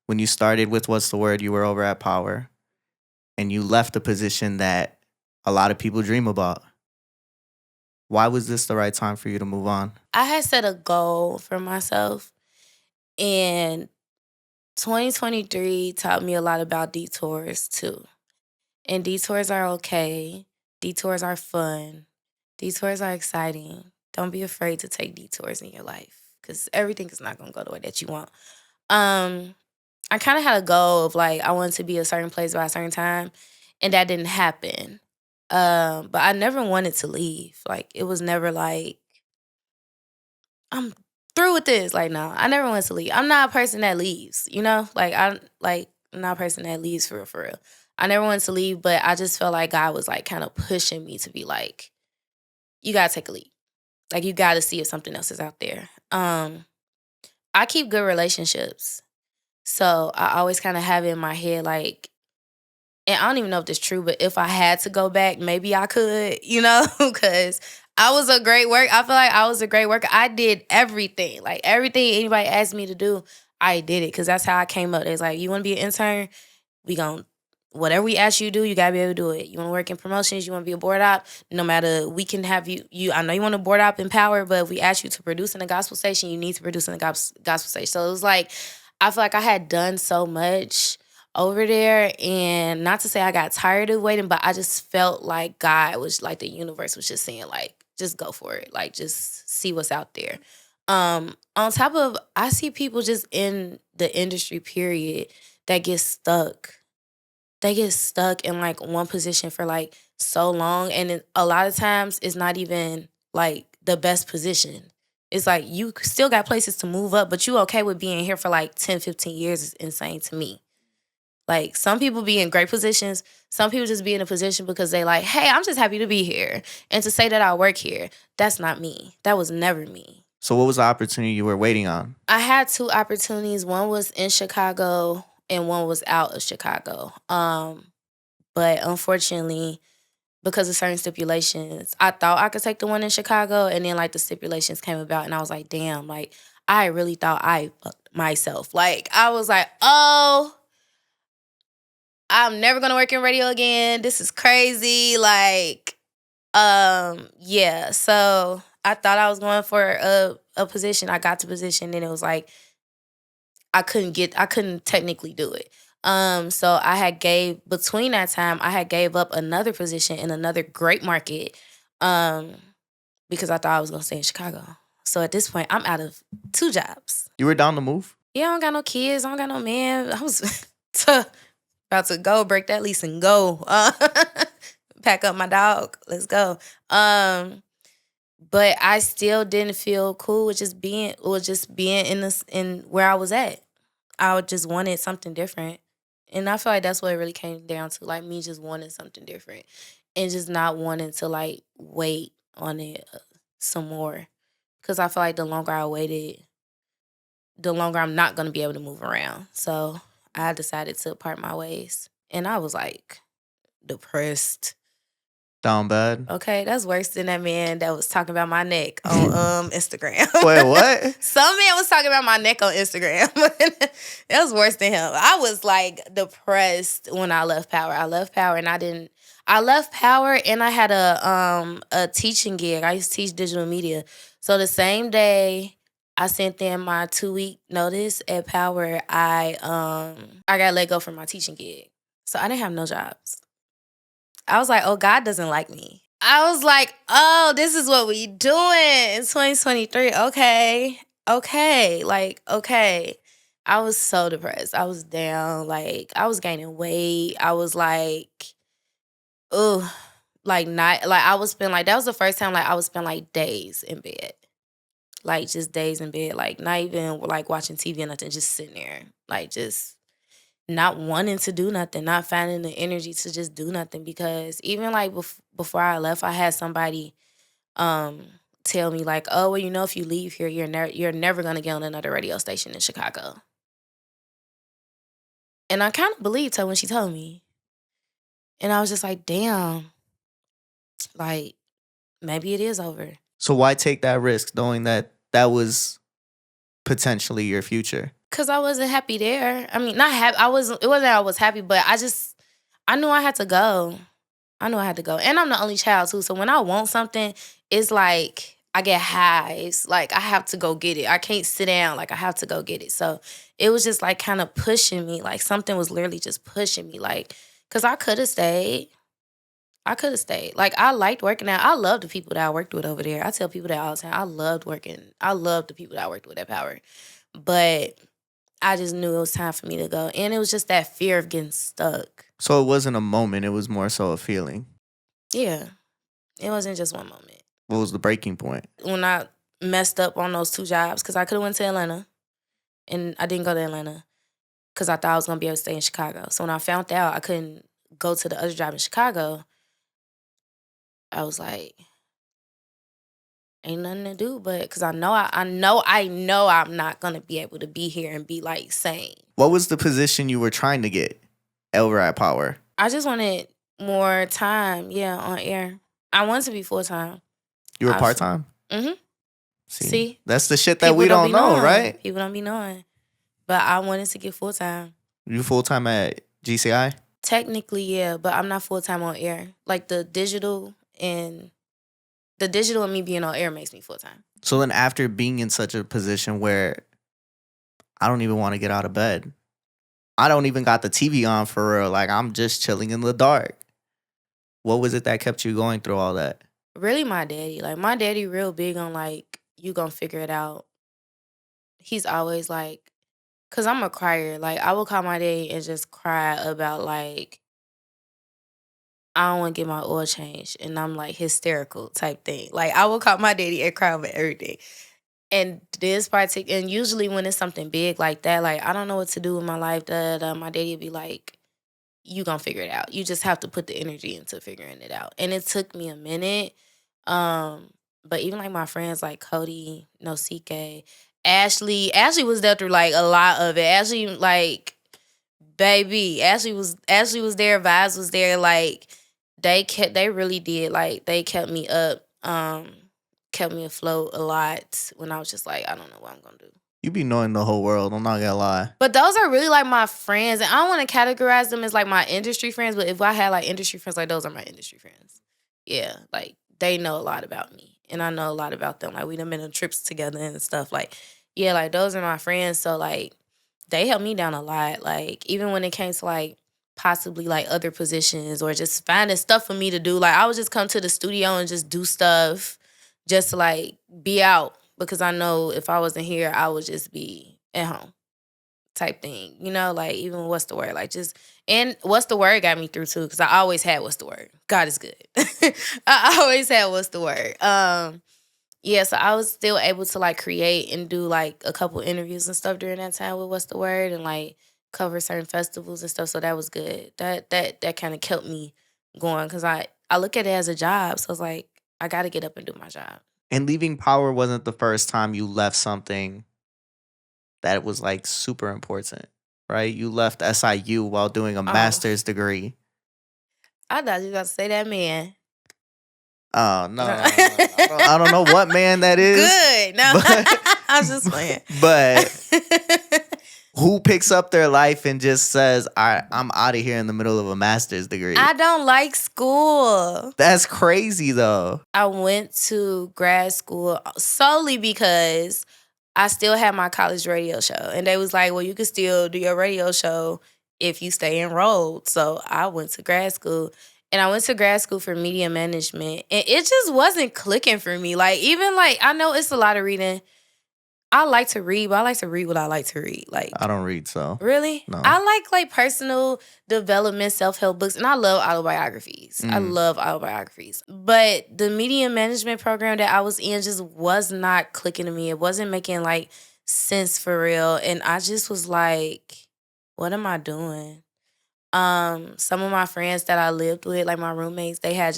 When you started with What's the Word, you were over at Power and you left a position that a lot of people dream about. Why was this the right time for you to move on? I had set a goal for myself, and 2023 taught me a lot about detours too. And detours are okay. Detours are fun. Detours are exciting. Don't be afraid to take detours in your life because everything is not going to go the way that you want. I kind of had a goal of like I wanted to be a certain place by a certain time, and that didn't happen. But I never wanted to leave. Like it was never like I'm through with this. Like no, I never wanted to leave. I'm not a person that leaves. I'm not a person that leaves for real, for real. I never wanted to leave, but I just felt like God was like kind of pushing me to be like, you gotta take a leap. Like you gotta see if something else is out there. I keep good relationships. So I always kind of have it in my head, like, and I don't even know if this is true, but if I had to go back, maybe I could, because I was a great worker. I feel like I was a great worker. I did everything. Like everything anybody asked me to do, I did it because that's how I came up. It's like, you want to be an intern? Whatever we ask you to do, you got to be able to do it. You want to work in promotions? You want to be a board op? No matter, we can have you. I know you want to board op in Power, but if we ask you to produce in a gospel station, you need to produce in a gospel station. So it was like, I feel like I had done so much over there, and not to say I got tired of waiting, but I just felt like God was like the universe was just saying like, just go for it. Like, just see what's out there. On top of, I see people just in the industry, period, that get stuck. They get stuck in like one position for like so long. And a lot of times it's not even like the best position. It's like you still got places to move up, but you okay with being here for like 10, 15 years is insane to me. Like some people be in great positions. Some people just be in a position because they like, hey, I'm just happy to be here. And to say that I work here, that's not me. That was never me. So what was the opportunity you were waiting on? I had two opportunities. One was in Chicago and one was out of Chicago. But unfortunately, because of certain stipulations, I thought I could take the one in Chicago, and then like the stipulations came about, and I was like, damn, like I really thought I fucked myself. Like I was like, oh, I'm never gonna work in radio again. This is crazy. Like, yeah. So I thought I was going for a position. I got the position, and it was like I couldn't technically do it. So between that time, I had gave up another position in another great market, because I thought I was gonna stay in Chicago. So at this point, I'm out of two jobs. You were down to move? Yeah, I don't got no kids. I don't got no man. I was about to go break that lease and go. Pack up my dog. Let's go. But I still didn't feel cool with just being in where I was at. I just wanted something different. And I feel like that's what it really came down to, like me just wanting something different and just not wanting to like wait on it some more. Cause I feel like the longer I waited, the longer I'm not gonna be able to move around. So I decided to part my ways. And I was like depressed. Down bad. Okay, that's worse than that man that was talking about my neck on Instagram. Wait, what? Some man was talking about my neck on Instagram. That was worse than him. I was like depressed when I left Power. I left Power and I left Power and I had a teaching gig. I used to teach digital media. So the same day I sent in my 2-week notice at Power, I got let go from my teaching gig. So I didn't have no jobs. I was like, oh, God doesn't like me. I was like, oh, this is what we doing in 2023. Okay. Like, okay. I was so depressed. I was down. Like, I was gaining weight. I was like, ugh. Like, not, like, I would spend, like, that was the first time, like, I would spend, like, days in bed. Like, just days in bed. Like, not even, like, watching TV or nothing. Just sitting there. Like, just not wanting to do nothing, not finding the energy to just do nothing. Because even like before I left, I had somebody tell me like, oh, well, you know, if you leave here, you're never gonna get on another radio station in Chicago. And I kind of believed her when she told me. And I was just like, damn, like maybe it is over. So why take that risk knowing that that was potentially your future? Cause I wasn't happy there. I mean, not happy. It wasn't that I was happy, but I knew I had to go. And I'm the only child too. So when I want something, it's like I get highs. Like I have to go get it. I can't sit down. Like I have to go get it. So it was just like kind of pushing me. Like something was literally just pushing me. Like, cause I could have stayed. Like I liked working out. I love the people that I worked with over there. I tell people that all the time. I loved the people that I worked with at Power. But I just knew it was time for me to go. And it was just that fear of getting stuck. So it wasn't a moment, it was more so a feeling. Yeah. It wasn't just one moment. What was the breaking point? When I messed up on those 2 jobs, because I could have went to Atlanta. And I didn't go to Atlanta because I thought I was going to be able to stay in Chicago. So when I found out I couldn't go to the other job in Chicago, I was like, ain't nothing to do, but because I know I'm not gonna be able to be here and be like sane. What was the position you were trying to get over at Power? I just wanted more time, on air. I wanted to be full time. You were part time? Mm-hmm. See? That's the shit that we don't know, right? People don't be knowing. But I wanted to get full time. You full time at GCI? Technically, yeah, but I'm not full time on air. Like the digital and me being on air makes me full time. So then after being in such a position where I don't even want to get out of bed, I don't even got the TV on for real, like I'm just chilling in the dark. What was it that kept you going through all that? Really my daddy. Like my daddy real big on like, you gonna figure it out. He's always like, cause I'm a crier. Like I will call my daddy and just cry about like, I don't want to get my oil changed. And I'm like hysterical type thing. Like I will call my daddy and cry over everything. And and usually when it's something big like that, like I don't know what to do with my life, my daddy would be like, you gonna figure it out. You just have to put the energy into figuring it out. And it took me a minute. But even like my friends like Cody, no CK, Ashley was there through like a lot of it. Ashley, like, baby, Ashley was there, Vibes was there, like they really did, like they kept me up, kept me afloat a lot when I was just like, I don't know what I'm gonna do. You be knowing the whole world, I'm not gonna lie. But those are really like my friends, and I don't want to categorize them as like my industry friends, but if I had like industry friends, like those are my industry friends. Yeah, like they know a lot about me, and I know a lot about them. Like we done been on trips together and stuff. Like, yeah, like those are my friends. So like they helped me down a lot. Like even when it came to like possibly like other positions or just finding stuff for me to do, like I would just come to the studio and just do stuff just to like be out. Because I know if I wasn't here, I would just be at home type thing. You know, like even What's the Word? Like just, and What's the Word got me through too, because I always had What's the Word. God is good. I always had What's the Word. Yeah, so I was still able to like create and do like a couple interviews and stuff during that time with What's the Word and like cover certain festivals and stuff. So that was good. That kind of kept me going because I look at it as a job. So it's like I got to get up and do my job. And leaving Power wasn't the first time you left something that was like super important, right? You left SIU while doing a Oh, master's degree. I thought you was about to say that man. Oh no, I don't know what man that is. Good. No, But I was just playing. but who picks up their life and just says, I'm out of here in the middle of a master's degree? I don't like school. That's crazy though. I went to grad school solely because I still had my college radio show. And they was like, well, you can still do your radio show if you stay enrolled. So I went to grad school. And I went to grad school for media management. And it just wasn't clicking for me. Like, even like, I know it's a lot of reading. I like to read, but I like to read what I like to read. Like, I don't read, so really? no. I like personal development, self-help books, and I love autobiographies. I love autobiographies. But the media management program that I was in just was not clicking to me. It wasn't making like sense for real. And I just was like, what am I doing? Some of my friends that I lived with, like my roommates, they had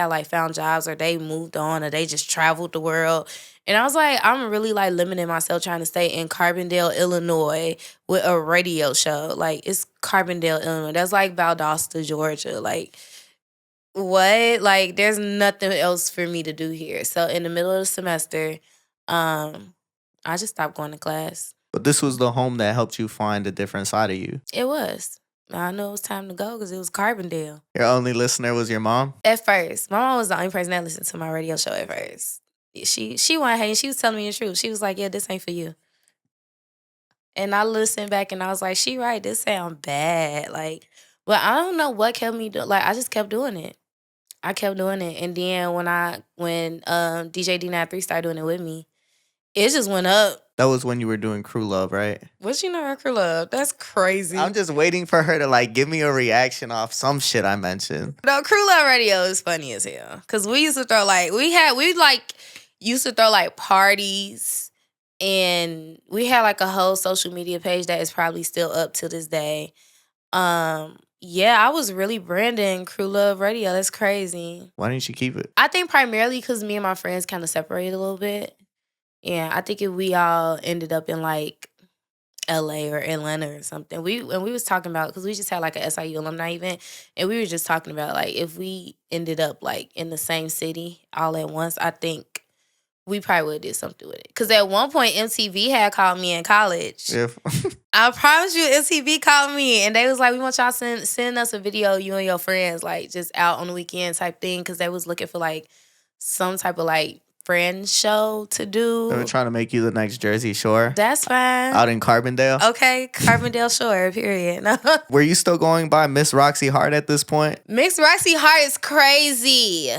like found jobs or they moved on or they just traveled the world. And I was like, I'm really like limiting myself trying to stay in Carbondale, Illinois with a radio show. Like it's Carbondale, Illinois. That's like Valdosta, Georgia. Like what? Like there's nothing else for me to do here. So in the middle of the semester, I just stopped going to class. But this was the home that helped you find a different side of you. It was. I know it was time to go because it was Carbondale. Your only listener was your mom? At first. My mom was the only person that listened to my radio show at first. She wasn't hating. She was telling me the truth. She was like, yeah, this ain't for you. And I listened back and I was like, she right. This sound bad. Like, but I don't know what kept me like, I just kept doing it. I kept doing it. And then when DJ D93 started doing it with me, it just went up. That was when you were doing CRU LUV, right? What you know about CRU LUV? That's crazy. I'm just waiting for her to like give me a reaction off some shit I mentioned. No, CRU LUV Radio is funny as hell. Cause we used to throw like used to throw like parties, and we had like a whole social media page that is probably still up to this day. Yeah, I was really branding CRU LUV Radio. That's crazy. Why didn't you keep it? I think primarily because me and my friends kind of separated a little bit. Yeah, I think if we all ended up in like LA or Atlanta or something, we was talking about, because we just had like a SIU alumni event, and we were just talking about like if we ended up like in the same city all at once, I think we probably would have did something with it. Because at one point MTV had called me in college. If I promise you, MTV called me and they was like, we want y'all send us a video, you and your friends, like just out on the weekend type thing, because they was looking for like some type of like friend show to do. they were trying to make you the next Jersey Shore. That's fine. Out in Carbondale. Okay, Carbondale Shore, period. No. Were you still going by Miss Roxy Hart at this point? Miss Roxy Hart is crazy.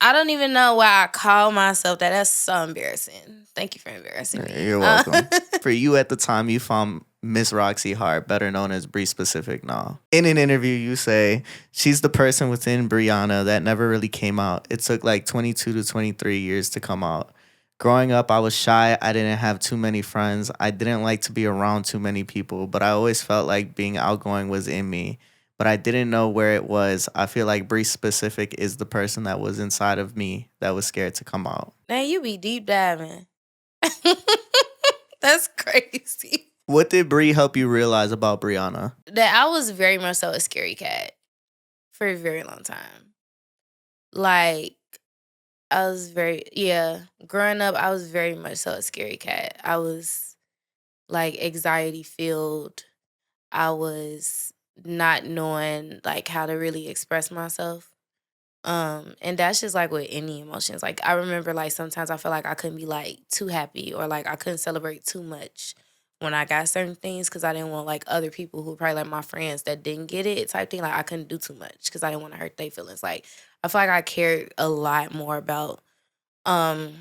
I don't even know why I call myself that. That's so embarrassing. Thank you for embarrassing me. You're welcome. For you at the time, you found Miss Roxy Hart, better known as Bree Specific now. In an interview, you say, she's the person within Brianna that never really came out. It took like 22 to 23 years to come out. Growing up, I was shy. I didn't have too many friends. I didn't like to be around too many people, but I always felt like being outgoing was in me. But I didn't know where it was. I feel like Bree Specific is the person that was inside of me that was scared to come out. Man, you be deep diving. That's crazy. What did Bree help you realize about Brianna? That I was very much so a scary cat for a very long time. Like, I was growing up, I was very much so a scary cat. I was like anxiety filled. I was not knowing like how to really express myself. And that's just like with any emotions. Like I remember like sometimes I felt like I couldn't be like too happy, or like I couldn't celebrate too much when I got certain things, because I didn't want like other people who probably like my friends that didn't get it type thing. Like I couldn't do too much because I didn't want to hurt their feelings. Like I feel like I cared a lot more about putting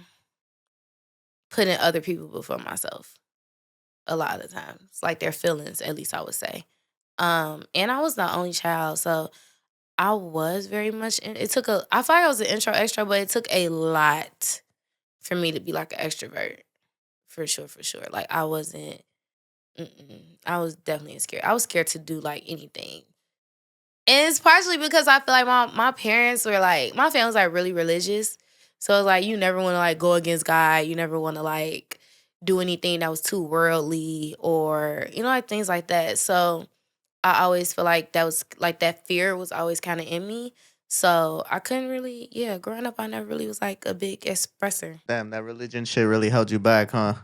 other people before myself a lot of the times. Like their feelings, at least I would say. And I was the only child, so I was very much I feel like I was an intro extra, but it took a lot for me to be like an extrovert. For sure, for sure. Like I wasn't. I was definitely scared. I was scared to do like anything. And it's partially because I feel like my parents were like, my family's like really religious. So it's like you never want to like go against God. You never want to like do anything that was too worldly or, like things like that. So I always feel like that was like that fear was always kind of in me. So I couldn't really, growing up, I never really was like a big expresser. Damn, that religion shit really held you back, huh?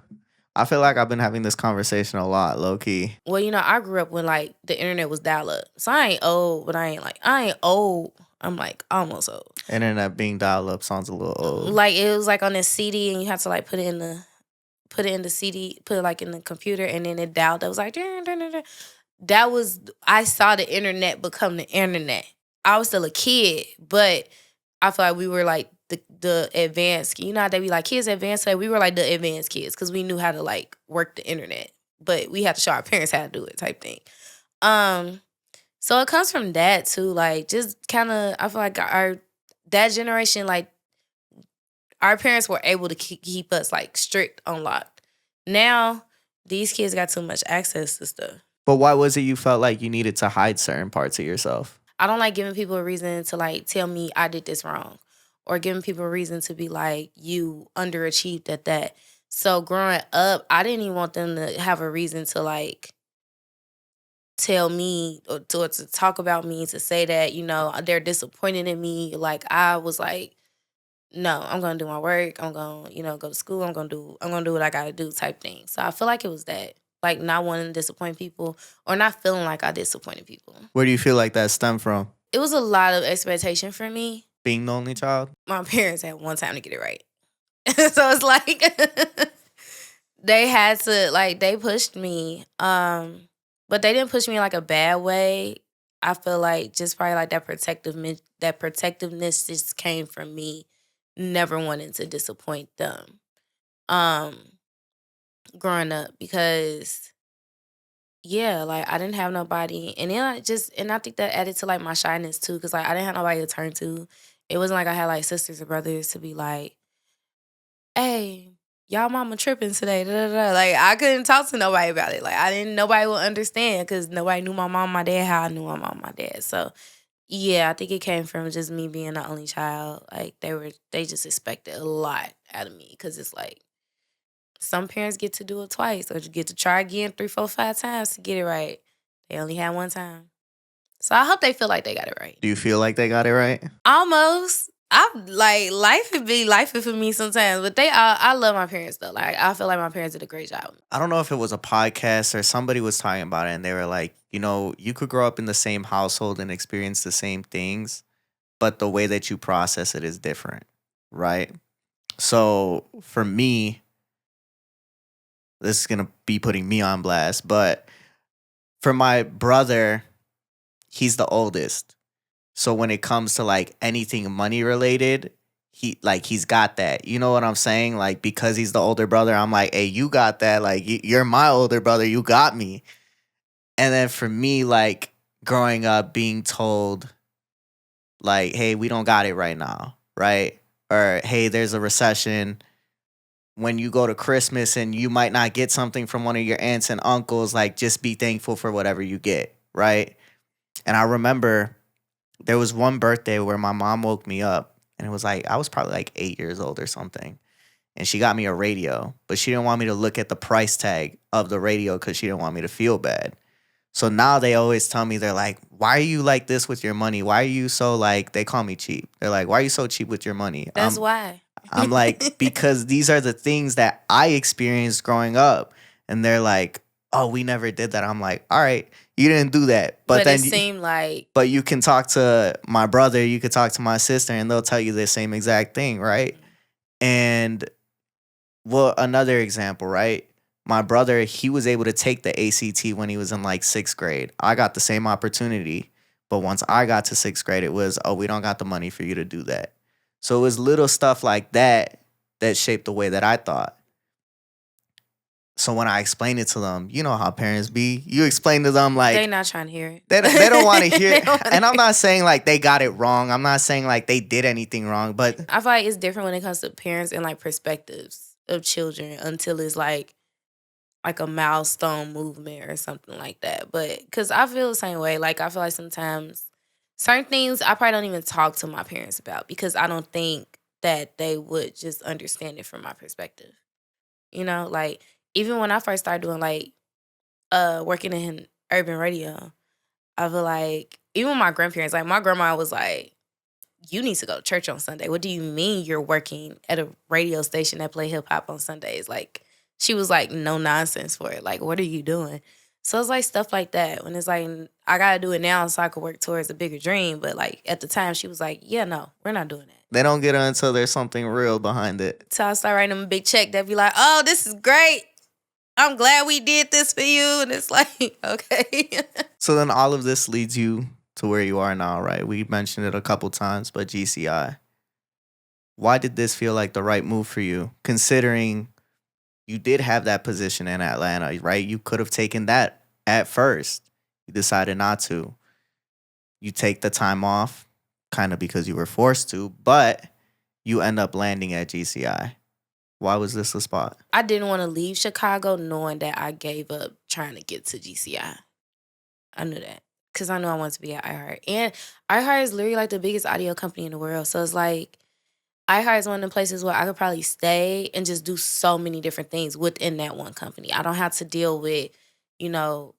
I feel like I've been having this conversation a lot, low key. Well, I grew up when like the internet was dial up. So I ain't old, but I ain't old. I'm like almost old. Internet being dial up sounds a little old. Like it was like on this CD and you had to like put it in the CD, put it like in the computer and then it dialed. That was like dun, dun, dun, dun. That was I saw the internet become the internet. I was still a kid, but I feel like we were like the advanced. You know how they be like kids advanced. Like we were like the advanced kids because we knew how to like work the internet, but we had to show our parents how to do it, type thing. So it comes from that too. Like just kind of, I feel like that generation, like our parents were able to keep us like strict on lock. Now these kids got too much access to stuff. But why was it you felt like you needed to hide certain parts of yourself? I don't like giving people a reason to like tell me I did this wrong or giving people a reason to be like, you underachieved at that. So growing up, I didn't even want them to have a reason to like tell me or to talk about me, to say that, they're disappointed in me. Like I was like, no, I'm gonna do my work. I'm gonna, go to school. I'm gonna do what I gotta do type thing. So I feel like it was that. Like not wanting to disappoint people or not feeling like I disappointed people. Where do you feel like that stemmed from? It was a lot of expectation for me. Being the only child? My parents had one time to get it right. So it's like they had to, like, they pushed me. But they didn't push me in like a bad way. I feel like just probably like that protectiveness just came from me never wanting to disappoint them. Growing up because like I didn't have nobody, and then I think that added to like my shyness too, because like I didn't have nobody to turn to. It wasn't like I had like sisters or brothers to be like, "Hey, y'all mama tripping today." Da, da, da. Like I couldn't talk to nobody about it. Like nobody would understand because nobody knew my mom, and my dad how I knew my mom, and my dad. So yeah, I think it came from just me being the only child. Like they just expected a lot out of me because it's like. Some parents get to do it twice or you get to try again 3, 4, 5 times to get it right. They only had one time. So I hope they feel like they got it right. Do you feel like they got it right? Almost. Life would be life for me sometimes, but I love my parents though. Like I feel like my parents did a great job. I don't know if it was a podcast or somebody was talking about it and they were like, you could grow up in the same household and experience the same things, but the way that you process it is different, right? So for me, this is going to be putting me on blast, but for my brother, he's the oldest. So when it comes to like anything money related, he's got that. You know what I'm saying? Like because he's the older brother, I'm like, "Hey, you got that. Like you're my older brother, you got me." And then for me, like growing up being told like, "Hey, we don't got it right now." Right? Or, "Hey, there's a recession." When you go to Christmas and you might not get something from one of your aunts and uncles, like just be thankful for whatever you get, right? And I remember there was one birthday where my mom woke me up and it was like, I was probably like 8 years old or something. And she got me a radio, but she didn't want me to look at the price tag of the radio because she didn't want me to feel bad. So now they always tell me, they're like, "Why are you like this with your money? Why are you so like," they call me cheap. They're like, "Why are you so cheap with your money?" That's why. I'm like, because these are the things that I experienced growing up. And they're like, "Oh, we never did that." I'm like, all right, you didn't do that. But then it seemed like. But you can talk to my brother, you could talk to my sister, and they'll tell you the same exact thing, right? And well, another example, right? My brother, he was able to take the ACT when he was in like 6th grade. I got the same opportunity. But once I got to 6th grade, it was, "Oh, we don't got the money for you to do that." So it was little stuff like that that shaped the way that I thought. So when I explain it to them, you know how parents be. You explain to them like They not trying to hear it. they don't want to hear They it. don't wanna And I'm hear it. not saying like they got it wrong. I'm not saying like they did anything wrong, but I feel like it's different when it comes to parents and like perspectives of children until it's like a milestone movement or something like that. But because I feel the same way. Like I feel like sometimes certain things I probably don't even talk to my parents about because I don't think that they would just understand it from my perspective. You know, like even when I first started doing like working in urban radio, I feel like even my grandparents, like my grandma was like, "You need to go to church on Sunday." What do you mean you're working at a radio station that play hip hop on Sundays? Like she was like, no nonsense for it. Like, what are you doing? So it's like stuff like that. When it's like I gotta do it now so I could work towards a bigger dream. But like at the time she was like, yeah, no, we're not doing that. they don't get it until there's something real behind it. So I start writing them a big check that be like, oh, this is great. I'm glad we did this for you. And it's like, okay. So then all of this leads you to where you are now, right? We mentioned it a couple times, but GCI. Why did this feel like the right move for you, considering you did have that position in Atlanta, right? You could have taken that at first. You decided not to. You take the time off, kind of because you were forced to, but you end up landing at GCI. Why was this the spot? I didn't want to leave Chicago knowing that I gave up trying to get to GCI. I knew that because I knew I wanted to be at iHeart. And iHeart is literally like the biggest audio company in the world. So it's like iHeart is one of the places where I could probably stay and just do so many different things within that one company. I don't have to deal with, you know,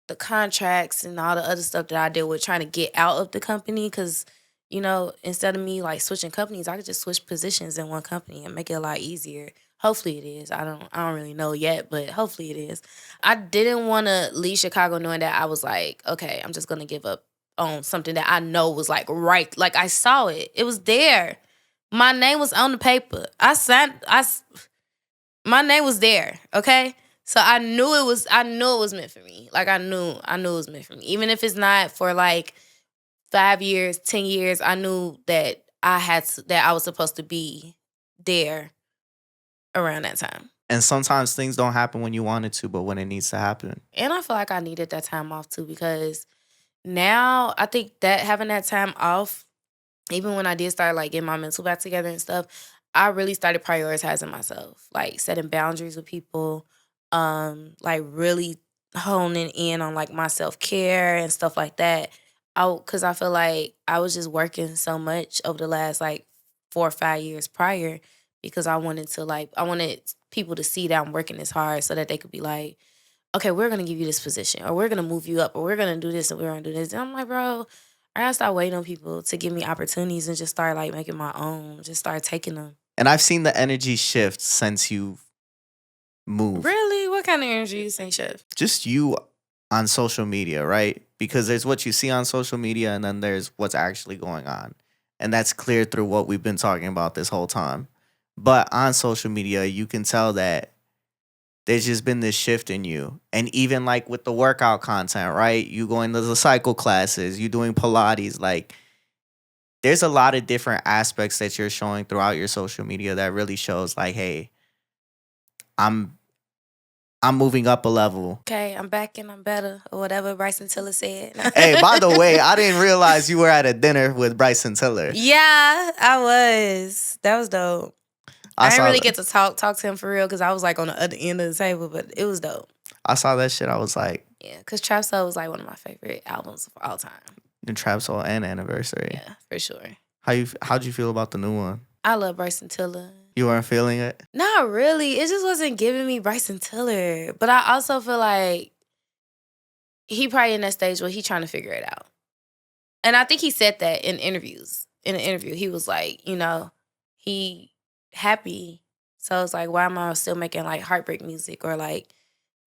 the contracts and all the other stuff that I deal with trying to get out of the company because, you know, instead of me like switching companies, I could just switch positions in one company and make it a lot easier. Hopefully it is. I don't really know yet, but hopefully it is. I didn't want to leave Chicago knowing that I was like, okay, I'm just going to give up on something that I know was like right. Like I saw it. It was there. My name was on the paper. My name was there, okay? So I knew it was meant for me. Like I knew it was meant for me. Even if it's not for like 5 years, 10 years, I knew that that I was supposed to be there around that time. And sometimes things don't happen when you want it to, but when it needs to happen. And I feel like I needed that time off too because now I think that having that time off, even when I did start like getting my mental back together and stuff, I really started prioritizing myself, like setting boundaries with people, like really honing in on like my self-care and stuff like that. Cause I feel like I was just working so much over the last like 4 or 5 years prior because I wanted people to see that I'm working this hard so that they could be like, okay, we're gonna give you this position or we're gonna move you up or we're gonna do this and we're gonna do this. And I'm like, bro, I gotta start waiting on people to give me opportunities and just start like making my own, just start taking them. And I've seen the energy shift since you moved. Really? What kind of energy you think, Chef? Just you on social media, right? Because there's what you see on social media and then there's what's actually going on. And that's clear through what we've been talking about this whole time. But on social media, you can tell that there's just been this shift in you. And even like with the workout content, right? You going to the cycle classes, you doing Pilates, like there's a lot of different aspects that you're showing throughout your social media that really shows like, hey, I'm moving up a level. Okay, I'm back and I'm better, or whatever Bryson Tiller said. Hey, by the way, I didn't realize you were at a dinner with Bryson Tiller. Yeah, I was. That was dope. I didn't really get to talk to him for real because I was like on the other end of the table, but it was dope. I saw that shit. I was like, yeah, because Trap Soul was like one of my favorite albums of all time. The Trap Soul and Anniversary. Yeah, for sure. How'd you feel about the new one? I love Bryson Tiller. You weren't feeling it? Not really. It just wasn't giving me Bryson Tiller. But I also feel like he probably in that stage where he trying to figure it out. And I think he said that in interviews. In an interview, he was like, you know, he happy. So it's like, why am I still making like heartbreak music or like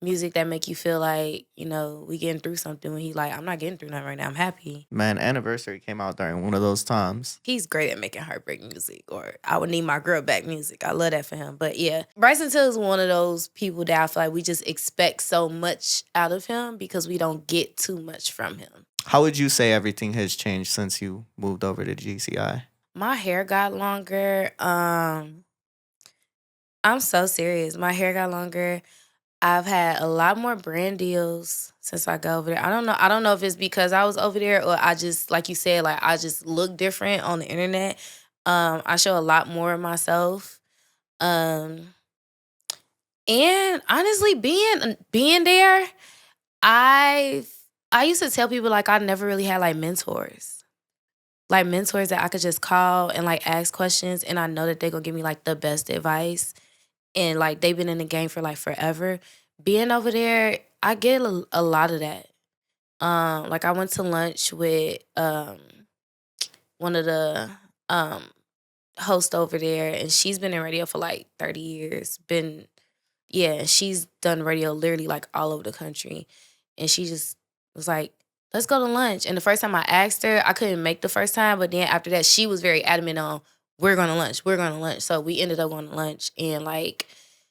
music that make you feel like, you know, we getting through something when he like, I'm not getting through nothing right now. I'm happy. Man, Anniversary came out during one of those times. He's great at making heartbreak music or I would need my girl back music. I love that for him. But yeah, Bryson Tiller is one of those people that I feel like we just expect so much out of him because we don't get too much from him. How would you say everything has changed since you moved over to GCI? My hair got longer. I'm so serious. My hair got longer. I've had a lot more brand deals since I go over there. I don't know. I don't know if it's because I was over there or I just, like you said, like I just look different on the internet. I show a lot more of myself. Um, and honestly, being there, I I used to tell people like I never really had like mentors. Like mentors that I could just call and like ask questions and I know that they're gonna give me like the best advice and like they've been in the game for like forever. Being over there, I get a lot of that. Like I went to lunch with one of the um hosts over there and she's been in radio for like 30 years. Yeah, she's done radio literally like all over the country. And she just was like, let's go to lunch. And the first time I asked her, I couldn't make the first time. But then after that, she was very adamant on, we're going to lunch. We're going to lunch. So we ended up going to lunch. And like,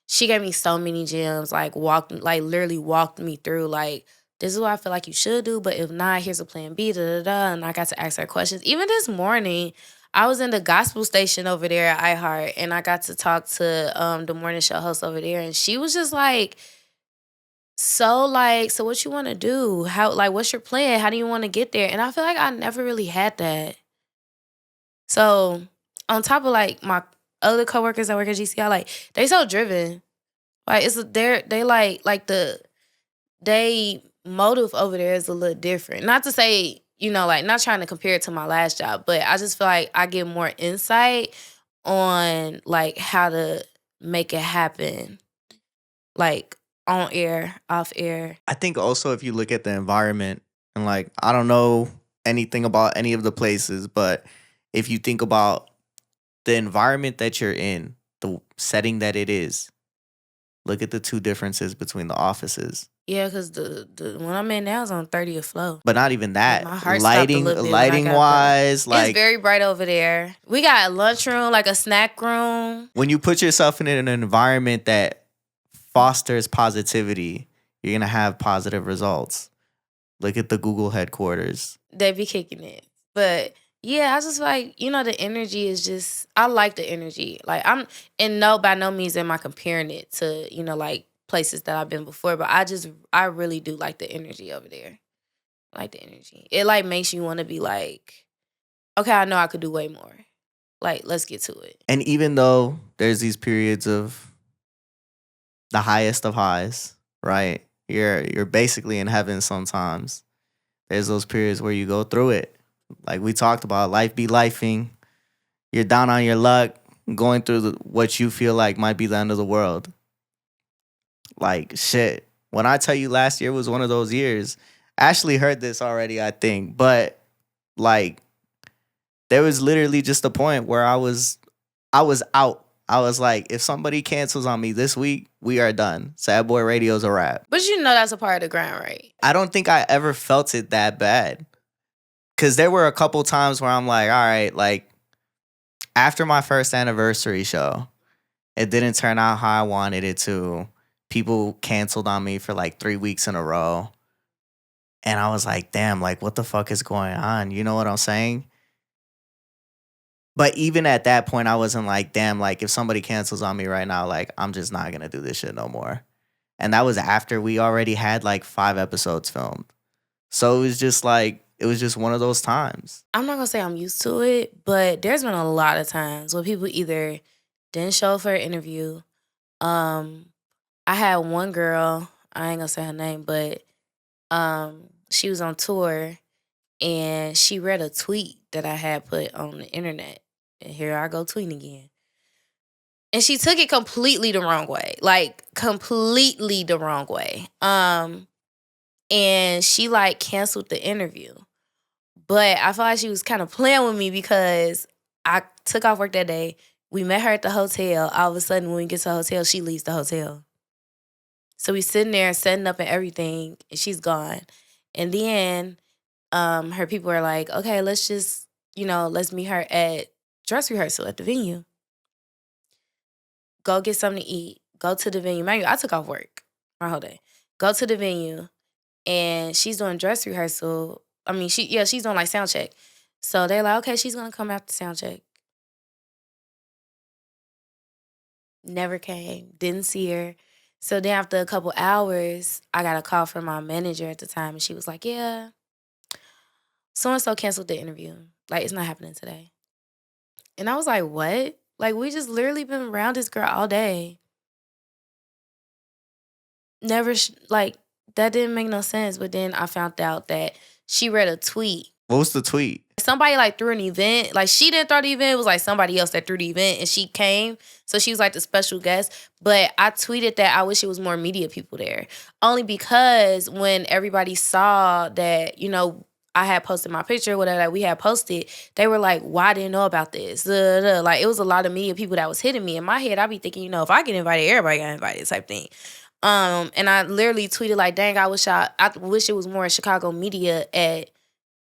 she gave me so many gems, like literally walked me through like, this is what I feel like you should do. But if not, here's a plan B, da, da, da. And I got to ask her questions. Even this morning, I was in the gospel station over there at iHeart, and I got to talk to the morning show host over there, and she was just so what you want to do? How, like, what's your plan? How do you want to get there? And I feel like I never really had that. So on top of like my other coworkers that work at GCI, like they so driven. Like they motive over there is a little different. Not to say, like not trying to compare it to my last job, but I just feel like I get more insight on like how to make it happen, like on air, off air. I think also if you look at the environment and like I don't know anything about any of the places, but if you think about the environment that you're in, the setting that it is, look at the two differences between the offices. Yeah, because the one I'm in now is on 30th floor. But not even that. My heart stopped a little bit when I Lighting got wise, there. like It's very bright over there. We got a lunchroom, like a snack room. when you put yourself in an environment that fosters positivity, you're gonna have positive results. Look at the Google headquarters. They be kicking it. But yeah, I just like, the energy is just, I like the energy. Like by no means am I comparing it to, like places that I've been before, but I really do like the energy over there. I like the energy. It like makes you want to be like, okay, I know I could do way more. Like, let's get to it. And even though there's these periods of the highest of highs, right? You're basically in heaven sometimes. There's those periods where you go through it. Like we talked about, life be lifing. You're down on your luck, going through what you feel like might be the end of the world. Like shit. When I tell you last year was one of those years, Ashley heard this already, I think, but like there was literally just a point where I was out. I was like, if somebody cancels on me this week, we are done. Sad Boy Radio's a wrap. But that's a part of the grind, right? I don't think I ever felt it that bad. Because there were a couple times where I'm like, all right, like after my first anniversary show, it didn't turn out how I wanted it to. People canceled on me for like 3 weeks in a row. And I was like, damn, like what the fuck is going on? You know what I'm saying? But even at that point, I wasn't like, damn, like if somebody cancels on me right now, like I'm just not going to do this shit no more. And that was after we already had like 5 episodes filmed. So it was just one of those times. I'm not going to say I'm used to it, but there's been a lot of times where people either didn't show up for an interview. I had one girl, I ain't going to say her name, but she was on tour and she read a tweet that I had put on the internet. And here I go tweeting again. And she took it completely the wrong way. Like, completely the wrong way. And she, like, canceled the interview. But I feel like she was kind of playing with me because I took off work that day. We met her at the hotel. All of a sudden, when we get to the hotel, she leaves the hotel. So we sitting there setting up and everything, and she's gone. And then her people are like, okay, let's just, let's meet her at dress rehearsal at the venue. Go get something to eat. Go to the venue. Mind you, I took off work my whole day. Go to the venue, and she's doing dress rehearsal. I mean, she's doing like sound check. So they're like, okay, she's gonna come after sound check. Never came. Didn't see her. So then after a couple hours, I got a call from my manager at the time, and she was like, yeah, so-and-so canceled the interview. Like, it's not happening today. And I was like, what? Like, we just literally been around this girl all day. Never, like, that didn't make no sense. But then I found out that she read a tweet. What was the tweet? Somebody, like, threw an event. Like, she didn't throw the event. It was, like, somebody else that threw the event, and she came. So she was, like, the special guest. But I tweeted that I wish it was more media people there. Only because when everybody saw that, you know, I had posted my picture, whatever that we had posted, they were like, why I didn't know about this? Duh, duh, duh. Like, it was a lot of media people that was hitting me. In my head, I'd be thinking, you know, if I get invited, everybody got invited type thing. And I literally tweeted like, dang, I wish it was more Chicago media at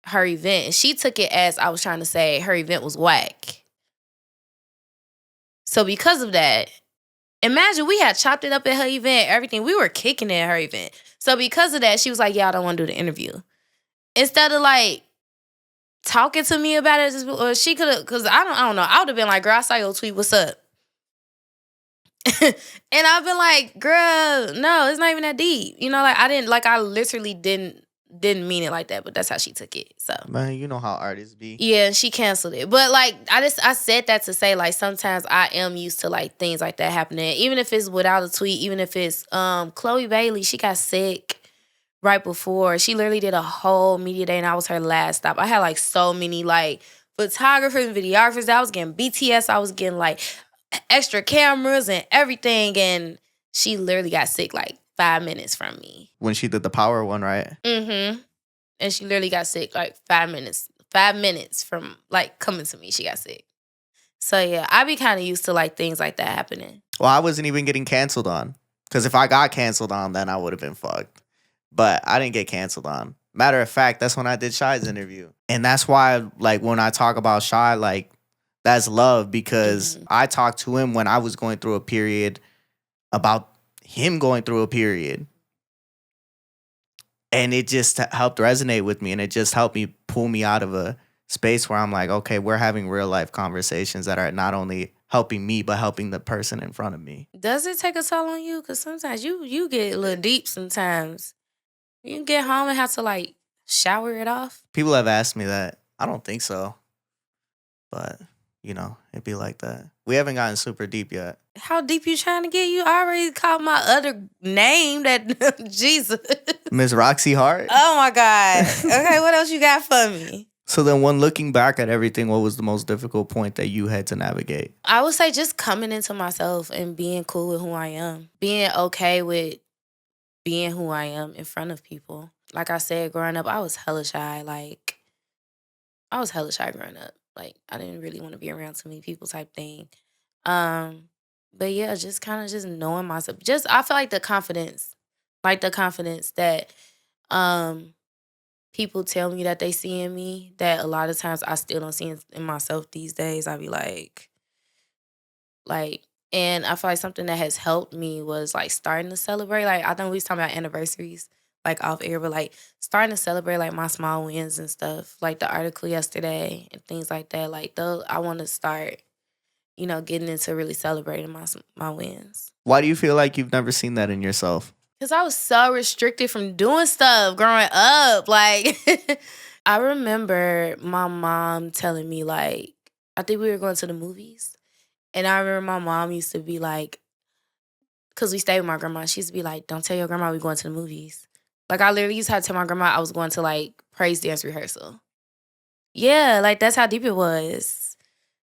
her event. And she took it as I was trying to say her event was whack. So because of that, imagine we had chopped it up at her event, everything. We were kicking it at her event. So because of that, she was like, yeah, I don't want to do the interview. Instead of like talking to me about it, or she could have, because I don't know. I would have been like, girl, I saw your tweet, what's up? And I've been like, girl, no, it's not even that deep. You know, like I literally didn't mean it like that, but that's how she took it. So Man, you know how artists be. yeah, she canceled it. But like I said that to say like sometimes I am used to like things like that happening. Even if it's without a tweet, even if it's Chloe Bailey, she got sick right before. She literally did a whole media day and I was her last stop. I had like so many like photographers and videographers. I was getting BTS, I was getting like extra cameras and everything, and she literally got sick like 5 minutes from me. When she did the power one, right? Mm-hmm. And she literally got sick like 5 minutes. 5 minutes from like coming to me, she got sick. So yeah, I be kind of used to like things like that happening. Well, I wasn't even getting canceled on. Because if I got canceled on, then I would have been fucked. But I didn't get canceled on. Matter of fact, that's when I did Shy's interview. And that's why, like, when I talk about Shy, like, that's love. Because I talked to him when I was going through a period about him going through a period. And it just helped resonate with me. And it just helped me pull me out of a space where I'm like, okay, we're having real life conversations that are not only helping me, but helping the person in front of me. Does it take a toll on you? Because sometimes you get a little deep sometimes. You can get home and have to like shower it off. People have asked me that. I don't think so. But, you know, it'd be like that. We haven't gotten super deep yet. How deep you trying to get? You already called my other name that Jesus. Miss Roxy Hart? Oh my God. Okay, what else you got for me? So then when looking back at everything, what was the most difficult point that you had to navigate? I would say just coming into myself and being cool with who I am. Being okay with being who I am in front of people. Like I said, growing up, I was hella shy. Like, I was hella shy growing up. Like, I didn't really want to be around too many people type thing. But yeah, just kind of just knowing myself. Just, I feel like the confidence that people tell me that they see in me, that a lot of times I still don't see in myself these days. I be like, and I feel like something that has helped me was like starting to celebrate. Like, I know we was talking about anniversaries, like off air, but like starting to celebrate like my small wins and stuff, like the article yesterday and things like that. Like, though, I want to start, you know, getting into really celebrating my wins. Why do you feel like you've never seen that in yourself? Because I was so restricted from doing stuff growing up. Like, I remember my mom telling me, like, I think we were going to the movies. And I remember my mom used to be like, because we stayed with my grandma, she used to be like, don't tell your grandma we're going to the movies. Like, I literally used to have to tell my grandma I was going to, like, praise dance rehearsal. Yeah, like, that's how deep it was.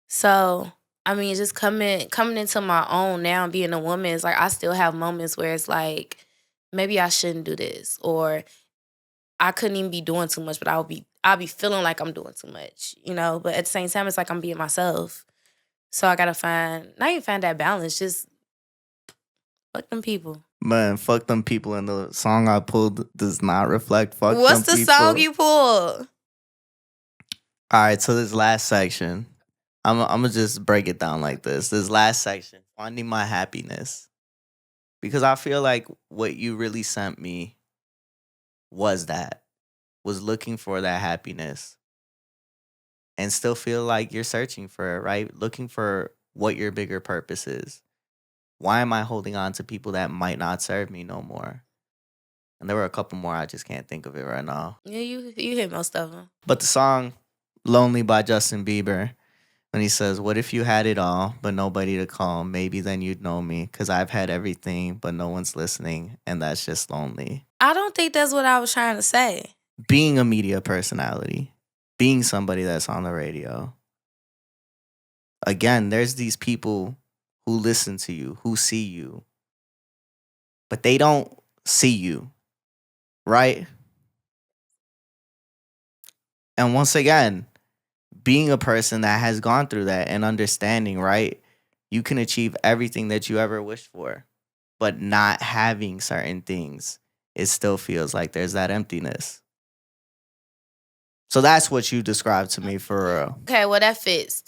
So, I mean, just coming into my own now and being a woman, it's like I still have moments where it's like, maybe I shouldn't do this, or I couldn't even be doing too much, but I'll be feeling like I'm doing too much, you know? But at the same time, it's like I'm being myself. So I gotta not even find that balance, just fuck them people. Man, fuck them people, and the song I pulled does not reflect fuck What's them the people. song you pulled? All right, so this last section, I'm gonna just break it down like this. This last section, finding my happiness. Because I feel like what you really sent me was looking for that happiness. And still feel like you're searching for it, right? Looking for what your bigger purpose is. Why am I holding on to people that might not serve me no more? And there were a couple more. I just can't think of it right now. Yeah, you hit most of them. But the song Lonely by Justin Bieber, when he says, what if you had it all, but nobody to call? Maybe then you'd know me, because I've had everything, but no one's listening, and that's just lonely. I don't think that's what I was trying to say. Being a media personality, being somebody that's on the radio. Again, there's these people who listen to you, who see you, but they don't see you, right? And once again, being a person that has gone through that and understanding, right? You can achieve everything that you ever wished for, but not having certain things, it still feels like there's that emptiness. So that's what you described to me for real. Okay, well that fits.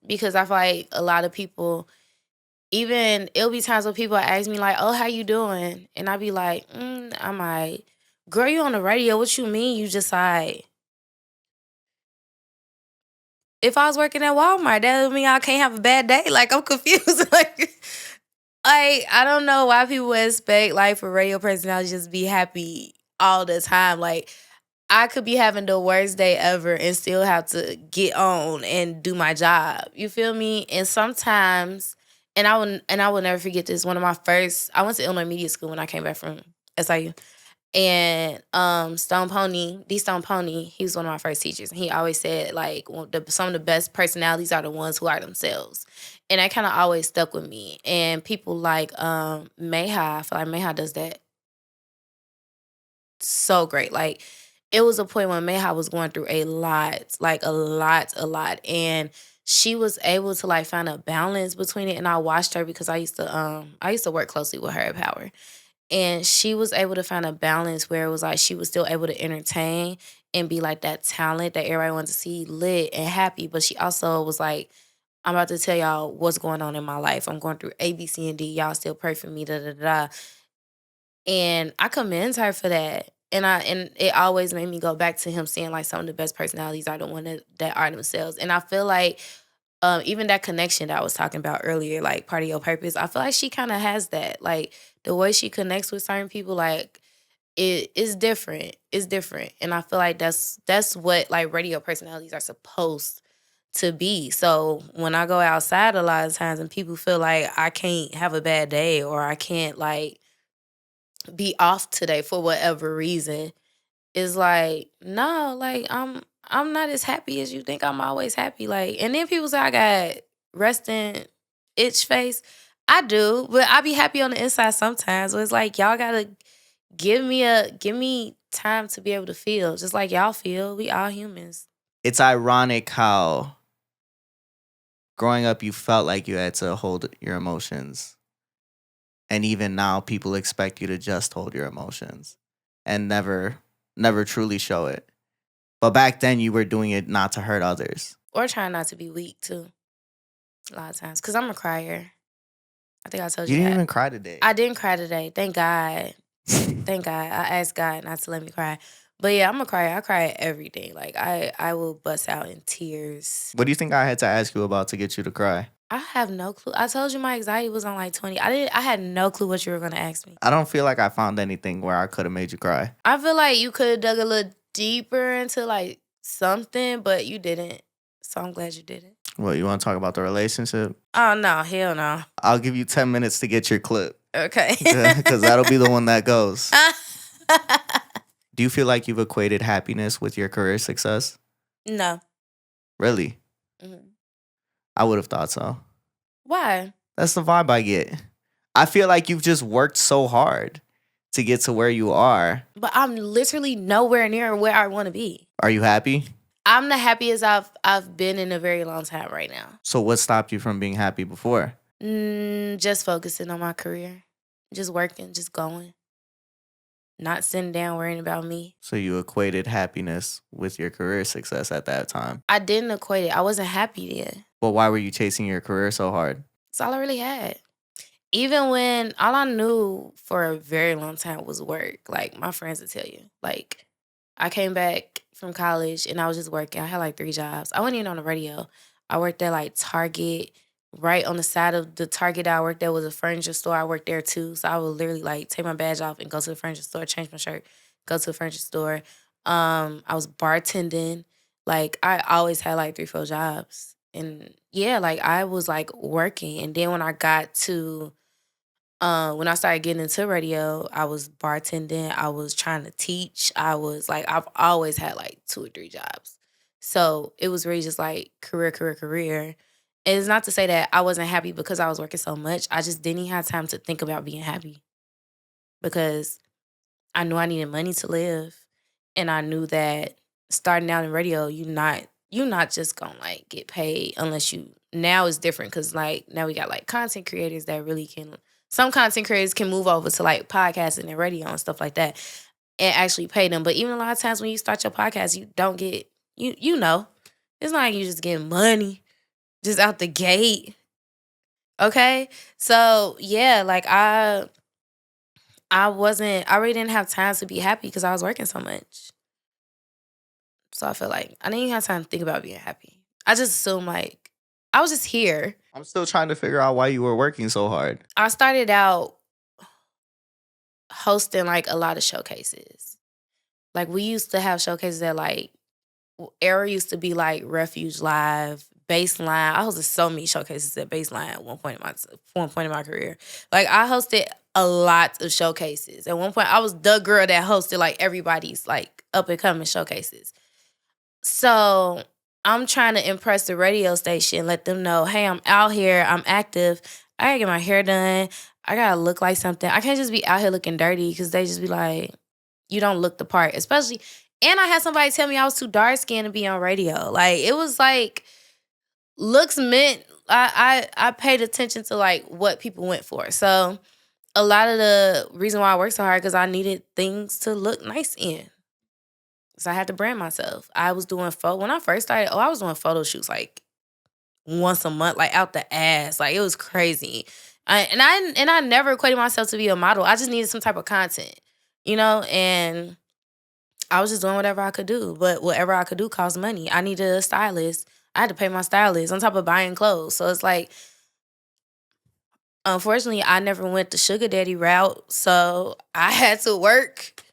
Because I feel like a lot of people, even it'll be times when people ask me like, "Oh, how you doing?" And I be like, "I'm like, girl, you on the radio? What you mean? You just like." If I was working at Walmart, that would mean I can't have a bad day. Like, I'm confused. like, I don't know why people expect like for radio personalities just be happy all the time. Like, I could be having the worst day ever and still have to get on and do my job. You feel me? And sometimes, and I will never forget this. One of my first, I went to Illinois Media School when I came back from SIU. And Stone Pony, he was one of my first teachers. And he always said, like, some of the best personalities are the ones who are themselves. And that kind of always stuck with me. And people like Mayha, I feel like Mayha does that so great. Like, it was a point when Mayha was going through a lot, like a lot. And she was able to like find a balance between it. And I watched her because I used to work closely with her at Power. And she was able to find a balance where it was like she was still able to entertain and be like that talent that everybody wanted to see lit and happy. But she also was like, I'm about to tell y'all what's going on in my life. I'm going through A, B, C, and D. Y'all still pray for me, da, da, da, da. And I commend her for that. And it always made me go back to him saying like some of the best personalities are the one that are themselves. And I feel like even that connection that I was talking about earlier, like part of your purpose, I feel like she kind of has that. Like the way she connects with certain people, like it is different. It's different. And I feel like that's what like radio personalities are supposed to be. So when I go outside a lot of times and people feel like I can't have a bad day or I can't like be off today for whatever reason, it's like, no, like I'm not as happy as you think I'm always happy. Like, and then people say I got resting itch face. I do, but I be happy on the inside sometimes. So it's like y'all gotta give me time to be able to feel. Just like y'all feel. We all humans. It's ironic how growing up you felt like you had to hold your emotions. And even now people expect you to just hold your emotions and never truly show it. But back then you were doing it not to hurt others. Or trying not to be weak too. A lot of times. Because I'm a crier. I think I told you You that. didn't even cry today. I didn't cry today. Thank God. Thank God. I asked God not to let me cry. But yeah, I'm a crier. I cry at everything. Like I will bust out in tears. What do you think I had to ask you about to get you to cry? I have no clue. I told you my anxiety was on like 20. I had no clue what you were gonna ask me. I don't feel like I found anything where I could have made you cry. I feel like you could have dug a little deeper into like something, but you didn't. So I'm glad you didn't. What, you want to talk about the relationship? Oh no, hell no. I'll give you 10 minutes to get your clip. Okay. Because that'll be the one that goes. Do you feel like you've equated happiness with your career success? No. Really? Mm-hmm. I would have thought so. Why? That's the vibe I get. I feel like you've just worked so hard to get to where you are. But I'm literally nowhere near where I want to be. Are you happy? I'm the happiest I've been in a very long time right now. So what stopped you from being happy before? Just focusing on my career. Just working, just going. Not sitting down worrying about me. So you equated happiness with your career success at that time. I didn't equate it. I wasn't happy then. But why were you chasing your career so hard? That's all I really had. Even when all I knew for a very long time was work. Like, my friends would tell you. Like, I came back from college and I was just working. I had like 3 jobs. I wasn't even on the radio. I worked at like Target, right on the side of the Target I worked there was a furniture store. I worked there too. So I would literally like take my badge off and go to the furniture store, change my shirt, go to the furniture store. I was bartending. Like I always had like 3, 4 jobs. And yeah, like I was like working. And then when I got to when I started getting into radio, I was bartending. I was trying to teach. I was like, I've always had like 2 or 3 jobs. So it was really just like career, career, career. And it's not to say that I wasn't happy because I was working so much. I just didn't have time to think about being happy because I knew I needed money to live. And I knew that starting out in radio, you not just gonna like get paid unless you now it's different because like now we got like content creators that really can some content creators can move over to like podcasting and radio and stuff like that and actually pay them. But even a lot of times when you start your podcast, you don't get you know. It's not like you just get money just out the gate. Okay? So yeah, like I really didn't have time to be happy because I was working so much. So I feel like I didn't even have time to think about being happy. I just assumed like I was just here. I'm still trying to figure out why you were working so hard. I started out hosting like a lot of showcases. Like we used to have showcases that like era used to be like Refuge Live, Baseline. I hosted so many showcases at Baseline at one point in my career. Like I hosted a lot of showcases. At one point, I was the girl that hosted like everybody's like up and coming showcases. So I'm trying to impress the radio station, let them know, hey, I'm out here, I'm active. I gotta get my hair done. I gotta look like something. I can't just be out here looking dirty because they just be like, you don't look the part. Especially, and I had somebody tell me I was too dark skinned to be on radio. Like it was like looks meant. I paid attention to like what people went for. So a lot of the reason why I worked so hard because I needed things to look nice in. So I had to brand myself. I was doing when I first started, I was doing photo shoots like once a month, like out the ass. Like it was crazy. I never equated myself to be a model. I just needed some type of content, and I was just doing whatever I could do. But whatever I could do cost money. I needed a stylist. I had to pay my stylist on top of buying clothes. So it's like, unfortunately, I never went the sugar daddy route. So I had to work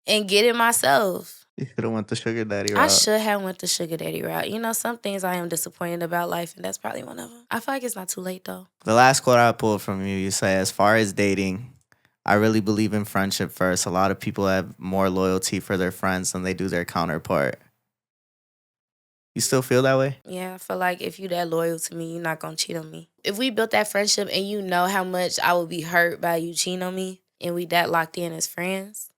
and get it myself. You could have went the sugar daddy I route. should have went the sugar daddy route. Some things I am disappointed about life, and that's probably one of them. I feel like it's not too late, though. The last quote I pulled from you, you say, as far as dating, I really believe in friendship first. A lot of people have more loyalty for their friends than they do their counterpart. You still feel that way? Yeah, I feel like if you that loyal to me, you're not going to cheat on me. If we built that friendship and you know how much I would be hurt by you cheating on me, and we that locked in as friends,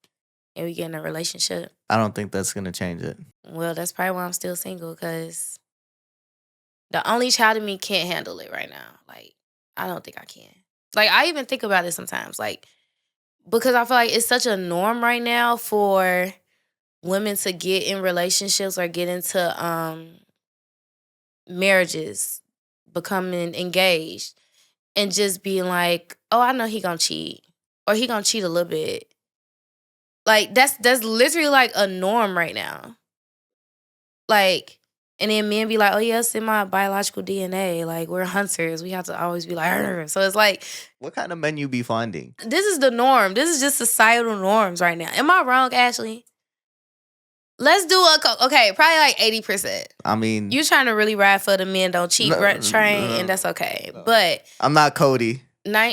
and we get in a relationship. I don't think that's going to change it. Well, that's probably why I'm still single, because the only child in me can't handle it right now. Like, I don't think I can. Like, I even think about it sometimes, like, because I feel like it's such a norm right now for women to get in relationships or get into marriages, becoming engaged, and just being like, oh, I know he gonna cheat, or he gonna cheat a little bit. Like, that's literally like a norm right now. Like, and then men be like, oh yeah, it's in my biological DNA. Like, we're hunters. We have to always be like, arr. So it's like, what kind of men you be finding? This is the norm. This is just societal norms right now. Am I wrong, Ashley? Let's do okay, probably like 80%. I mean, you trying to really ride for the men don't cheat train, and that's okay. But I'm not Cody.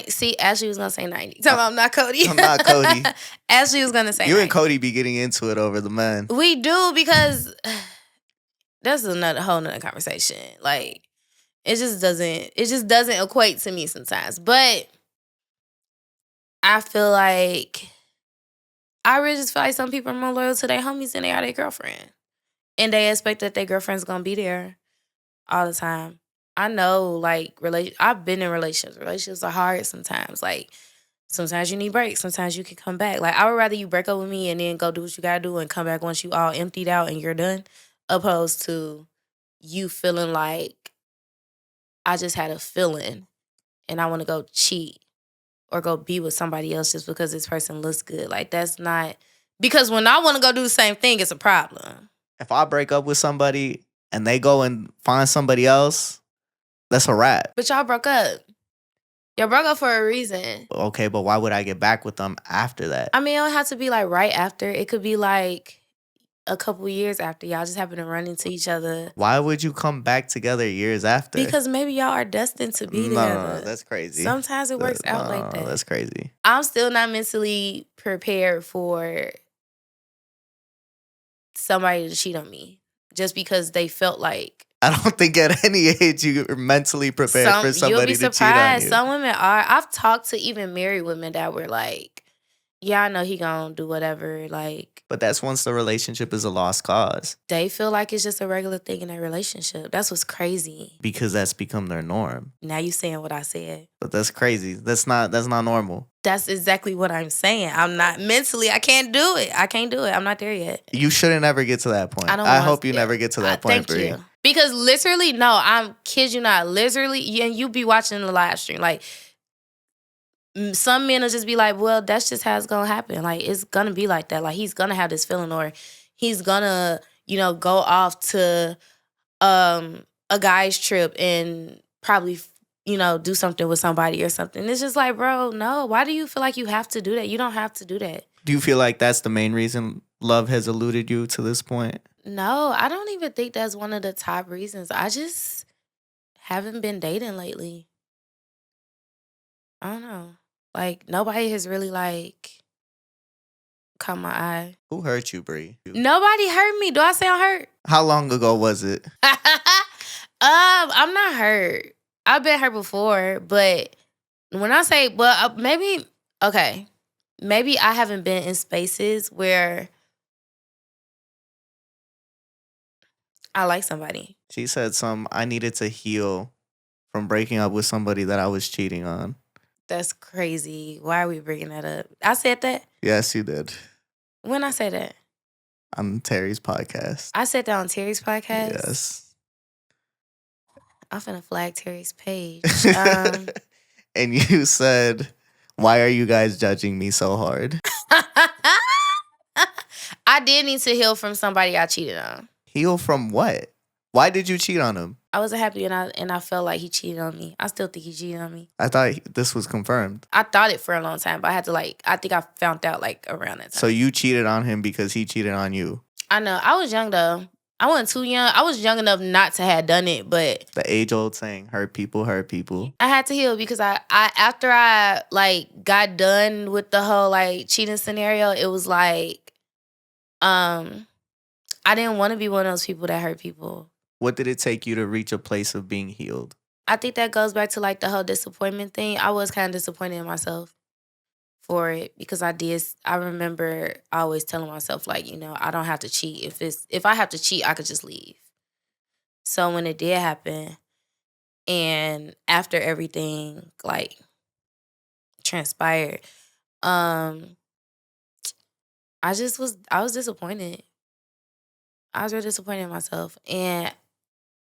See, Ashley was gonna say 90. Tell me I'm not Cody. I'm not Cody. Ashley was gonna say you 90. and Cody be getting into it over the men. We do, because that's whole nother conversation. Like, it just doesn't equate to me sometimes. But I feel like I really just feel like some people are more loyal to their homies than they are their girlfriend. And they expect that their girlfriend's gonna be there all the time. I know, like, I've been in relationships. Relationships are hard sometimes. Like, sometimes you need breaks. Sometimes you can come back. Like, I would rather you break up with me and then go do what you gotta do and come back once you all emptied out and you're done, opposed to you feeling like I just had a feeling and I want to go cheat or go be with somebody else just because this person looks good. Like, that's not... Because when I want to go do the same thing, it's a problem. If I break up with somebody and they go and find somebody else, That's a wrap. But y'all broke up. Y'all broke up for a reason. Okay, but why would I get back with them after that? I mean, it don't have to be like right after. It could be like a couple years after. Y'all just happen to run into each other. Why would you come back together years after? Because maybe y'all are destined to be together. No, that's crazy. Sometimes it works out like that. That's crazy. I'm still not mentally prepared for somebody to cheat on me just because they felt like. I don't think at any age you're mentally prepared for somebody to cheat on you. Some women are. I've talked to even married women that were like, yeah, I know he gonna do whatever. Like, but that's once the relationship is a lost cause. They feel like it's just a regular thing in their relationship. That's what's crazy. Because that's become their norm. Now you saying what I said. But that's crazy. That's not normal. That's exactly what I'm saying. I'm not mentally. I can't do it. I'm not there yet. You shouldn't ever get to that point. I hope you never get to that point, Bree. Thank you. Because literally, no, I'm kid you not. Literally, and you be watching the live stream. Like, some men will just be like, well, that's just how it's going to happen. Like, it's going to be like that. Like, he's going to have this feeling, or he's going to, go off to a guy's trip and probably, do something with somebody or something. It's just like, bro, no. Why do you feel like you have to do that? You don't have to do that. Do you feel like that's the main reason love has eluded you to this point? No, I don't even think that's one of the top reasons. I just haven't been dating lately. I don't know. Like, nobody has really, like, caught my eye. Who hurt you, Bree? Nobody hurt me. Do I sound hurt? How long ago was it? I'm not hurt. I've been hurt before, but when I say, maybe I haven't been in spaces where I like somebody. She said I needed to heal from breaking up with somebody that I was cheating on. That's crazy. Why are we bringing that up? I said that? Yes, you did. When I say that? On Terry's podcast. I said that on Terry's podcast? Yes. I'm finna flag Terry's page. And you said, why are you guys judging me so hard? I did need to heal from somebody I cheated on. Heal from what? Why did you cheat on him? I wasn't happy and I felt like he cheated on me. I still think he cheated on me. I thought this was confirmed. I thought it for a long time, but I had to I think I found out around that time. So you cheated on him because he cheated on you? I know. I was young though. I wasn't too young. I was young enough not to have done it, but the age-old saying, hurt people hurt people. I had to heal because I after I got done with the whole cheating scenario, it was I didn't want to be one of those people that hurt people. What did it take you to reach a place of being healed? I think that goes back to the whole disappointment thing. I was kind of disappointed in myself for it because I remember always telling myself I don't have to cheat. If I have to cheat, I could just leave. So when it did happen and after everything transpired, I was disappointed. I was really disappointed in myself. And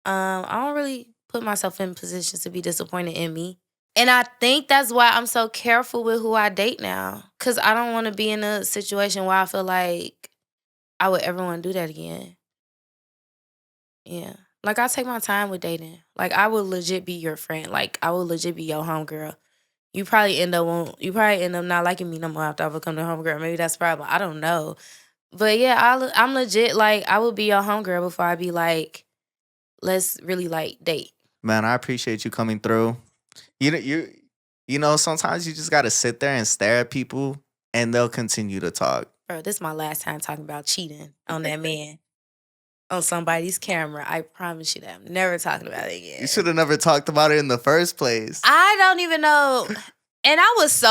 I don't really put myself in positions to be disappointed in me. And I think that's why I'm so careful with who I date now. Because I don't want to be in a situation where I feel like I would ever want to do that again. Yeah. I take my time with dating. I would legit be your friend. I would legit be your homegirl. You probably end up not liking me no more after I become the homegirl. Maybe that's the problem. I don't know. But yeah, I'm legit, I would be your homegirl before I be let's really date. Man, I appreciate you coming through. You know, sometimes you just gotta sit there and stare at people and they'll continue to talk. Bro, this is my last time talking about cheating on that man. On somebody's camera. I promise you that. I'm never talking about it again. You should have never talked about it in the first place. I don't even know. And I was so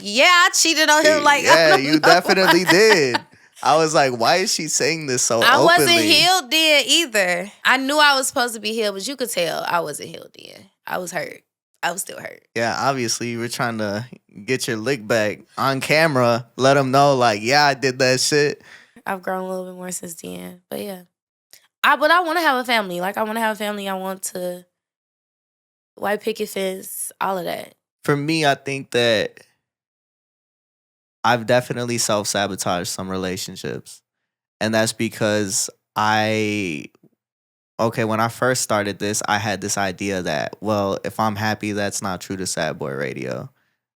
yeah, I cheated on him. Yeah, you definitely did. I was like, why is she saying this so openly? I wasn't healed then either. I knew I was supposed to be healed, but you could tell I wasn't healed then. I was hurt. I was still hurt. Yeah, obviously you were trying to get your lick back on camera. Let them know, yeah, I did that shit. I've grown a little bit more since then. But yeah. But I want to have a family. I want to have a family. I want to white picket fence, all of that. For me, I think that I've definitely self-sabotaged some relationships. And that's because I okay, when I first started this, I had this idea that, well, if I'm happy, that's not true to Sad Boy Radio.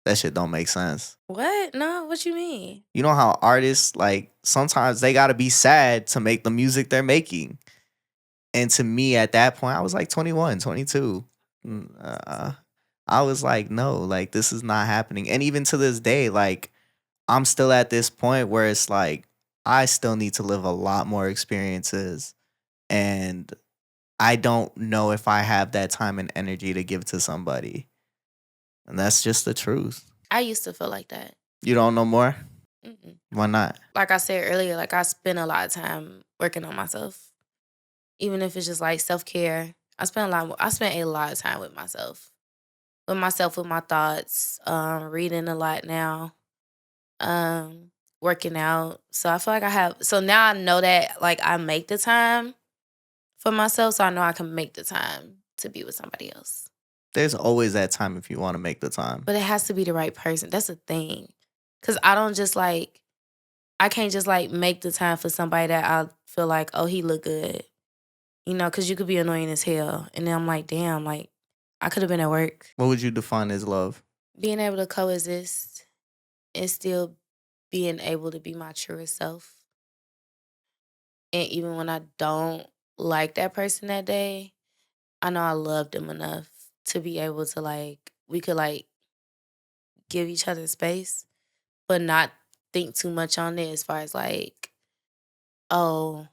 That shit don't make sense. What? No, what you mean? You know how artists, like, sometimes they gotta be sad to make the music they're making. And to me, at that point, I was like 21, 22. I was like, no, like, this is not happening. And even to this day, like, I'm still at this point where it's like, I still need to live a lot more experiences. And I don't know if I have that time and energy to give to somebody. And that's just the truth. I used to feel like that. You don't know more? Mm-mm. Why not? Like I said earlier, like I spend a lot of time working on myself. Even if it's just like self-care. I spent a lot of time with myself. With my thoughts, reading a lot now, working out. So I feel like so now I know that like I make the time for myself, so I know I can make the time to be with somebody else. There's always that time if you want to make the time. But it has to be the right person. That's the thing. Because I can't just like make the time for somebody that I feel like, oh, he look good. You know, because you could be annoying as hell. And then I'm like, damn, like, I could have been at work. What would you define as love? Being able to coexist and still being able to be my truest self. And even when I don't like that person that day, I know I love them enough to be able to, like, we could, like, give each other space, but not think too much on it as far as, like, oh,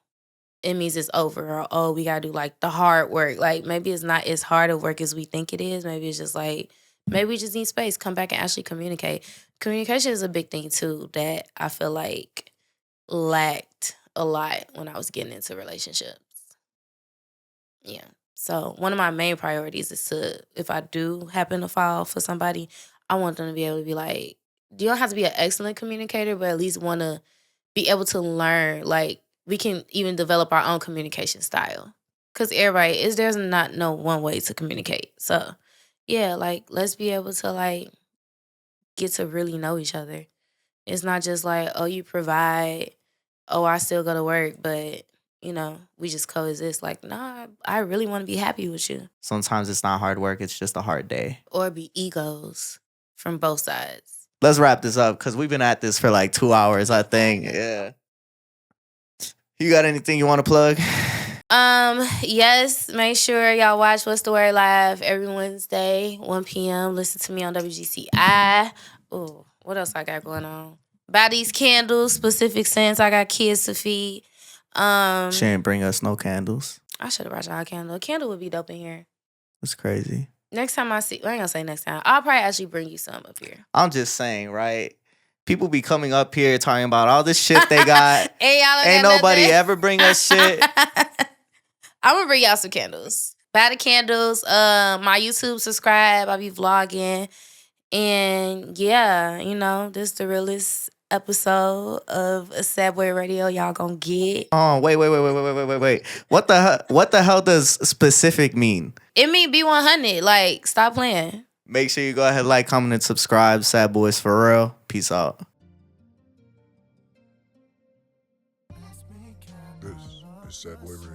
it means it's over, or oh, we gotta do like the hard work. Like maybe it's not as hard of work as we think it is. Maybe it's just like maybe we just need space. Come back and actually communicate. Communication is a big thing too that I feel like lacked a lot when I was getting into relationships. Yeah. So one of my main priorities is if I do happen to fall for somebody, I want them to be able to be like, you don't have to be an excellent communicator, but at least want to be able to learn. Like we can even develop our own communication style. Cause there's not no one way to communicate. So yeah, like let's be able to like get to really know each other. It's not just like, oh, you provide, oh, I still go to work, but you know, we just coexist. Like, nah, I really want to be happy with you. Sometimes it's not hard work, it's just a hard day. Or be egos from both sides. Let's wrap this up because we've been at this for like 2 hours, I think. Yeah. You got anything you want to plug? Yes, make sure y'all watch What's the Word Live every Wednesday, 1 p.m. Listen to me on WGCI. Oh, what else I got going on? Buy these candles, specific scents. I got kids to feed. She ain't bring us no candles. I should have brought y'all a candle. A candle would be dope in here. It's crazy. Next time I ain't gonna say next time. I'll probably actually bring you some up here. I'm just saying, right? People be coming up here talking about all this shit they got. And y'all ain't nobody ever bring us shit. I'm gonna bring y'all some candles. Buy the candles. My YouTube, subscribe. I'll be vlogging. And yeah, you know, this is the realest episode of Sad Boy Radio y'all gonna get. Oh, wait. What the hell does specific mean? It mean B100. Like, stop playing. Make sure you go ahead, like, comment, and subscribe. Sad Boys for real. Peace out. This is Sad Boy Radio.